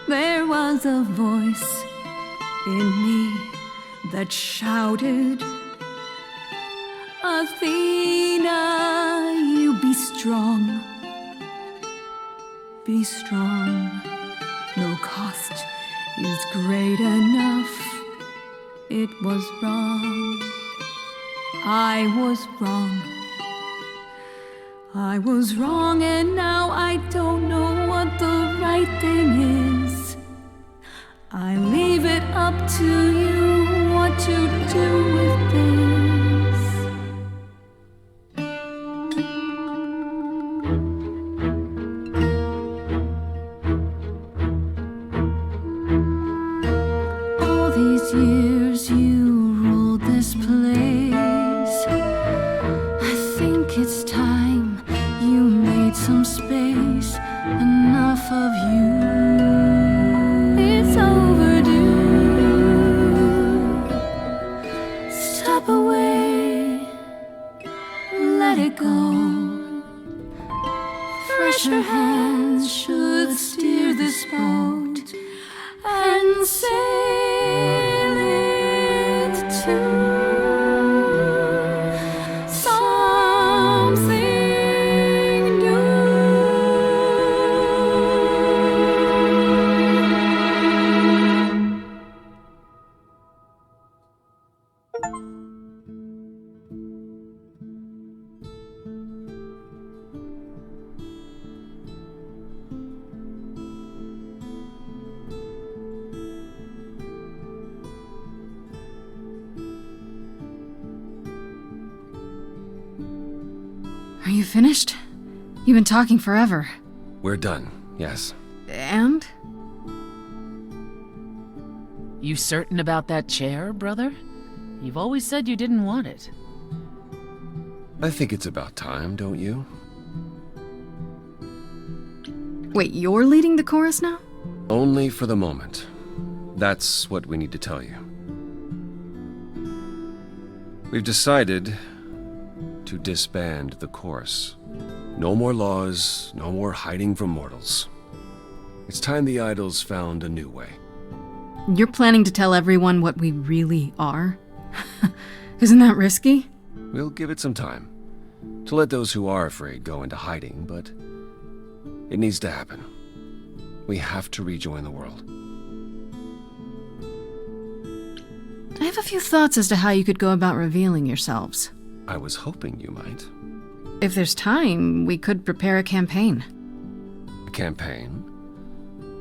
There was a voice in me that shouted, Athena, you be strong. Be strong. No cost is great enough. It was wrong. I was wrong. I was wrong, and now I don't know what the right thing is. I leave it up to you what to do with this. All these years you ruled this place. I think it's time you made some space. Enough of you. It's overdue. Step away. Let it go. Fresher hands should steer this boat and sail it to something new. Are you finished? You've been talking forever. We're done, yes. And? You certain about that chair, brother? You've always said you didn't want it. I think it's about time, don't you? Wait, you're leading the chorus now? Only for the moment. That's what we need to tell you. We've decided to disband the chorus. No more laws, no more hiding from mortals. It's time the idols found a new way. You're planning to tell everyone what we really are? Isn't that risky? We'll give it some time to let those who are afraid go into hiding, but it needs to happen. We have to rejoin the world. I have a few thoughts as to how you could go about revealing yourselves. I was hoping you might. If there's time, we could prepare a campaign. A campaign?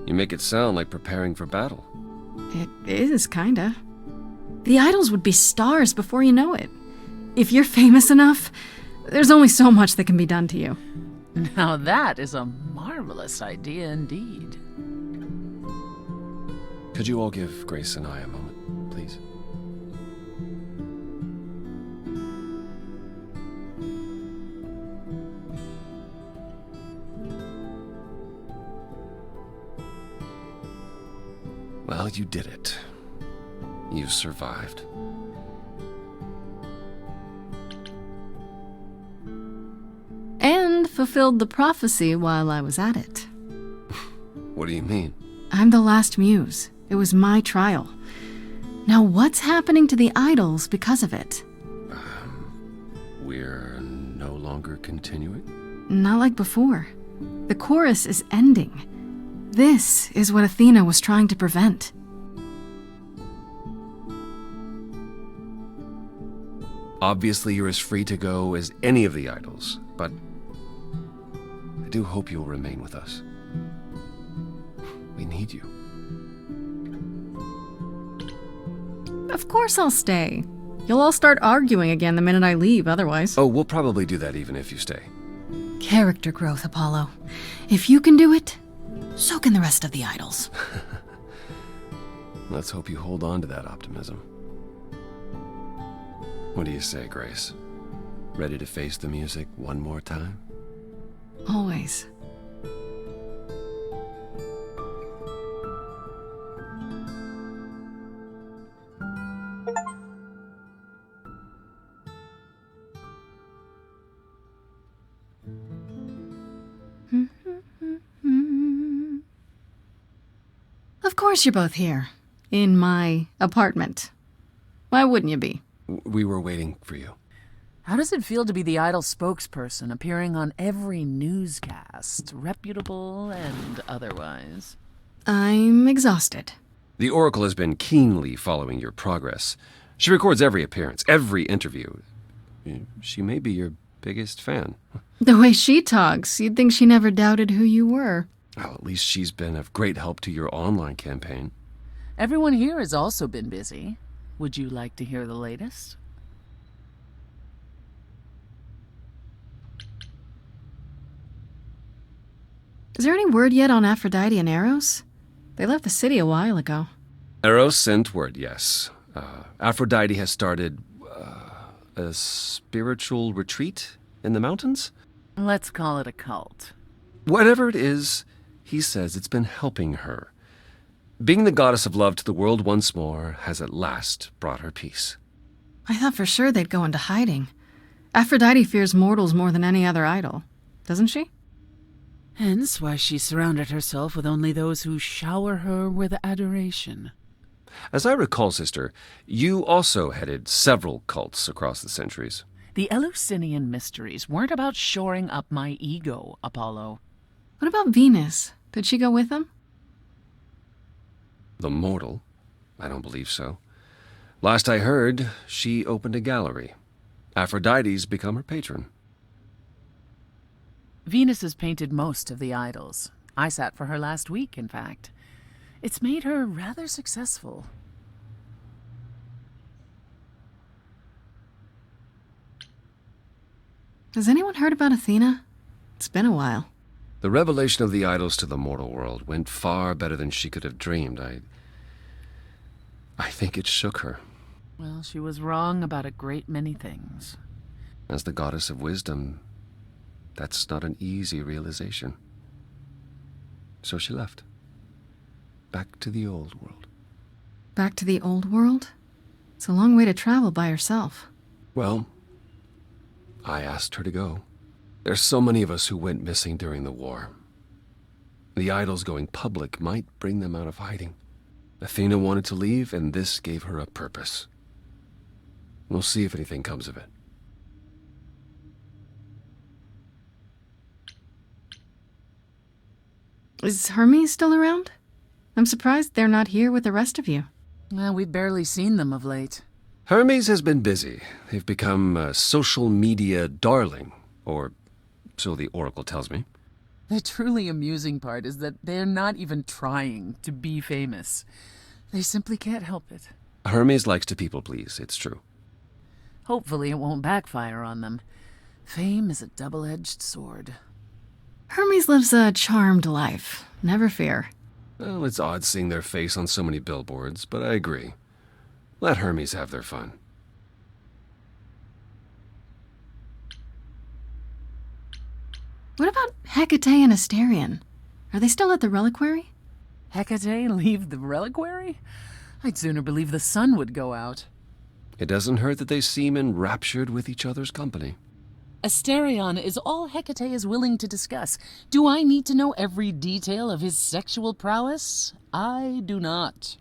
You make it sound like preparing for battle. It is, kinda. The idols would be stars before you know it. If you're famous enough, there's only so much that can be done to you. Now that is a marvelous idea indeed. Could you all give Grace and I a moment, please? Well, you did it. You survived. And fulfilled the prophecy while I was at it. What do you mean? I'm the last muse. It was my trial. Now what's happening to the idols because of it? We're no longer continuing? Not like before. The chorus is ending. This is what Athena was trying to prevent. Obviously, you're as free to go as any of the idols, but I do hope you'll remain with us. We need you. Of course I'll stay. You'll all start arguing again the minute I leave, otherwise. Oh, we'll probably do that even if you stay. Character growth, Apollo. If you can do it, so can the rest of the idols. Let's hope you hold on to that optimism. What do you say, Grace? Ready to face the music one more time? Always. Of course you're both here. In my apartment. Why wouldn't you be? We were waiting for you. How does it feel to be the idol spokesperson, appearing on every newscast, reputable and otherwise? I'm exhausted. The Oracle has been keenly following your progress. She records every appearance, every interview. She may be your biggest fan. The way she talks, you'd think she never doubted who you were. Well, at least she's been of great help to your online campaign. Everyone here has also been busy. Would you like to hear the latest? Is there any word yet on Aphrodite and Eros? They left the city a while ago. Eros sent word, yes. Aphrodite has started a spiritual retreat in the mountains? Let's call it a cult. Whatever it is, he says it's been helping her. Being the goddess of love to the world once more has at last brought her peace. I thought for sure they'd go into hiding. Aphrodite fears mortals more than any other idol, doesn't she? Hence why she surrounded herself with only those who shower her with adoration. As I recall, sister, you also headed several cults across the centuries. The Eleusinian mysteries weren't about shoring up my ego, Apollo. What about Venus? Did she go with them? The mortal? I don't believe so. Last I heard, she opened a gallery. Aphrodite's become her patron. Venus has painted most of the idols. I sat for her last week, in fact. It's made her rather successful. Has anyone heard about Athena? It's been a while. The revelation of the idols to the mortal world went far better than she could have dreamed. I think it shook her. Well, she was wrong about a great many things. As the goddess of wisdom, that's not an easy realization. So she left. Back to the old world. Back to the old world? It's a long way to travel by herself. Well, I asked her to go. There's so many of us who went missing during the war. The idols going public might bring them out of hiding. Athena wanted to leave, and this gave her a purpose. We'll see if anything comes of it. Is Hermes still around? I'm surprised they're not here with the rest of you. Well, we've barely seen them of late. Hermes has been busy. They've become a social media darling, or so the Oracle tells me. The truly amusing part is that they're not even trying to be famous. They simply can't help it. Hermes likes to people please, it's true. Hopefully it won't backfire on them. Fame is a double-edged sword. Hermes lives a charmed life. Never fear. Well, it's odd seeing their face on so many billboards, but I agree. Let Hermes have their fun. What about Hecate and Asterion? Are they still at the reliquary? Hecate leave the reliquary? I'd sooner believe the sun would go out. It doesn't hurt that they seem enraptured with each other's company. Asterion is all Hecate is willing to discuss. Do I need to know every detail of his sexual prowess? I do not.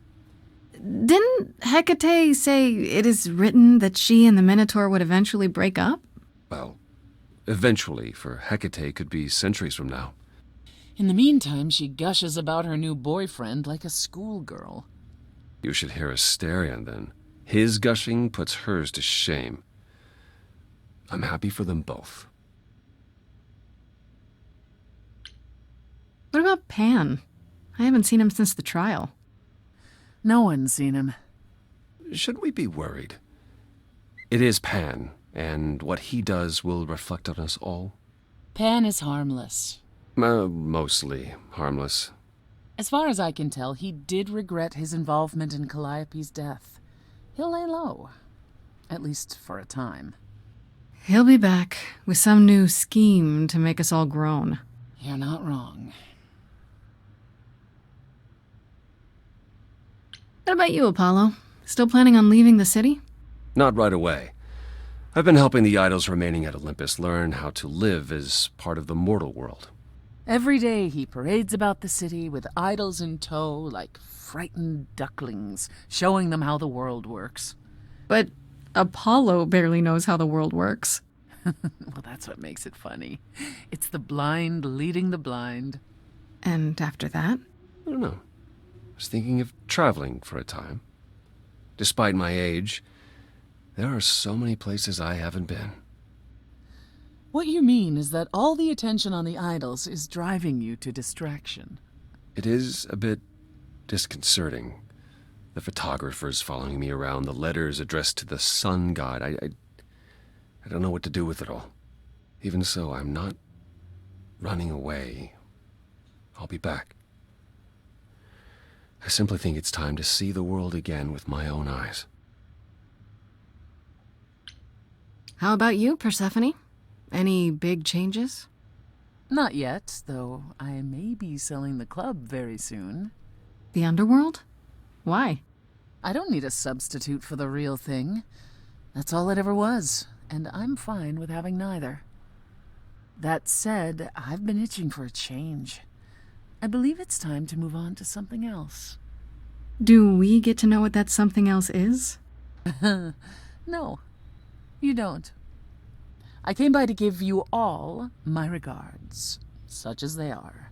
Didn't Hecate say it is written that she and the Minotaur would eventually break up? Well, eventually, for Hecate could be centuries from now. In the meantime, she gushes about her new boyfriend like a schoolgirl. You should hear Asterion, then. His gushing puts hers to shame. I'm happy for them both. What about Pan? I haven't seen him since the trial. No one's seen him. Should we be worried? It is Pan, and what he does will reflect on us all. Pan is harmless. Mostly harmless. As far as I can tell, he did regret his involvement in Calliope's death. He'll lay low. At least for a time. He'll be back with some new scheme to make us all groan. You're not wrong. What about you, Apollo? Still planning on leaving the city? Not right away. I've been helping the idols remaining at Olympus learn how to live as part of the mortal world. Every day he parades about the city with idols in tow like frightened ducklings, showing them how the world works. But Apollo barely knows how the world works. Well, that's what makes it funny. It's the blind leading the blind. And after that? I don't know. I was thinking of traveling for a time. Despite my age, there are so many places I haven't been. What you mean is that all the attention on the idols is driving you to distraction. It is a bit disconcerting. The photographers following me around, the letters addressed to the sun god. I don't know what to do with it all. Even so, I'm not running away. I'll be back. I simply think it's time to see the world again with my own eyes. How about you, Persephone? Any big changes? Not yet, though I may be selling the club very soon. The underworld? Why? I don't need a substitute for the real thing. That's all it ever was, and I'm fine with having neither. That said, I've been itching for a change. I believe it's time to move on to something else. Do we get to know what that something else is? No, you don't. I came by to give you all my regards, such as they are.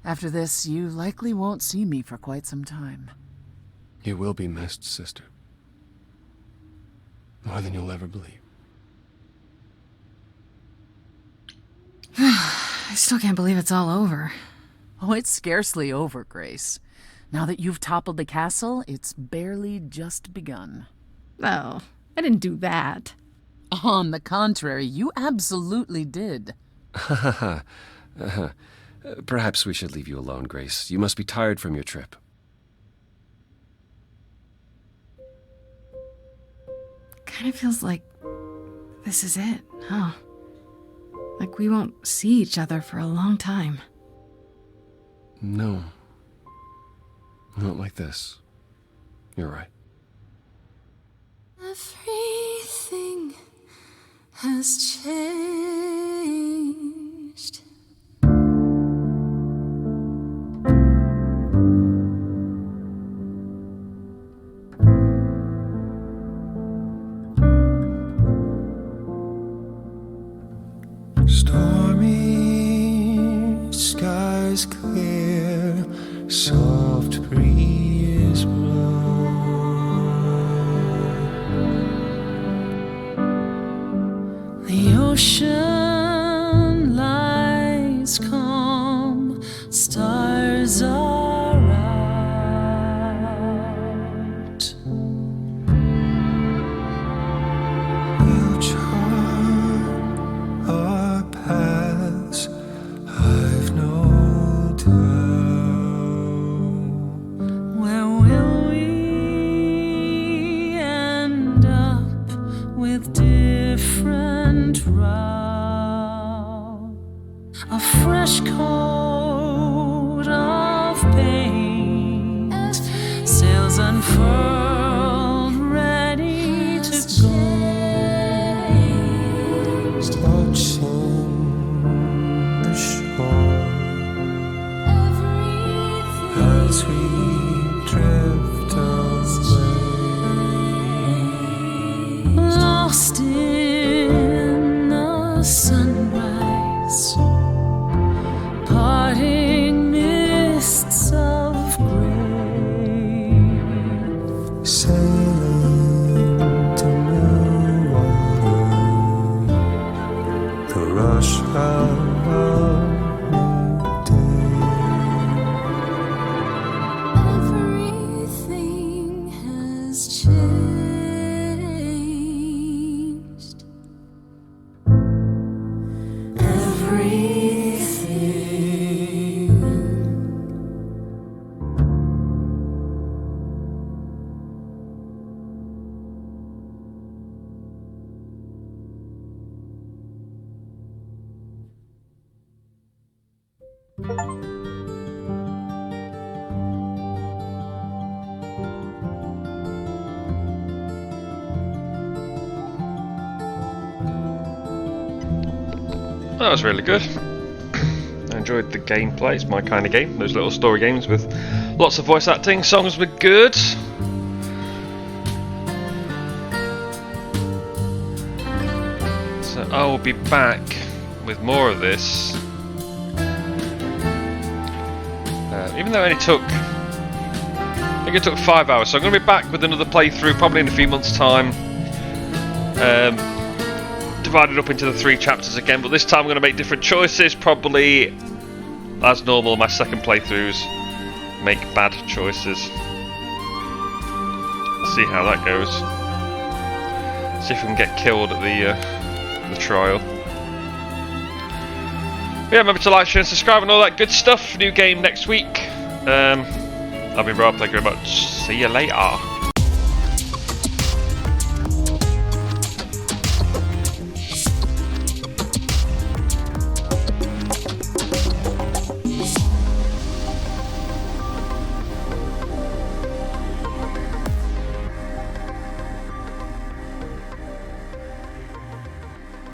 After this, you likely won't see me for quite some time. You will be missed, sister. More than you'll ever believe. I still can't believe it's all over. Oh, it's scarcely over, Grace. Now that you've toppled the castle, it's barely just begun. Oh, I didn't do that. On the contrary, you absolutely did. Perhaps we should leave you alone, Grace. You must be tired from your trip. Kind of feels like this is it, huh? Like we won't see each other for a long time. No. Not like this. You're right. Everything has changed. Stormy skies clear, soft breeze blow. The ocean lies calm, stars are out. We'll chart our paths, I've no doubt. Where will we end up with different route? A fresh coat of as we drift away. Lost in the sunrise, parting mists of gray, sailing to new water, the rush of a new day. everything has changed. Everything. That was really good. I enjoyed the gameplay. It's my kind of game. Those little story games with lots of voice acting. Songs were good. So I will be back with more of this. Even though it only took, I think it took 5 hours. So I'm going to be back with another playthrough probably in a few months' time. Divided up into the 3 chapters again, but this time I'm going to make different choices. Probably, as normal, my second playthroughs make bad choices. Let's see how that goes. See if we can get killed at the trial. But yeah, remember to like, share and subscribe and all that good stuff. New game next week. I've been Roleplaying very much. See you later.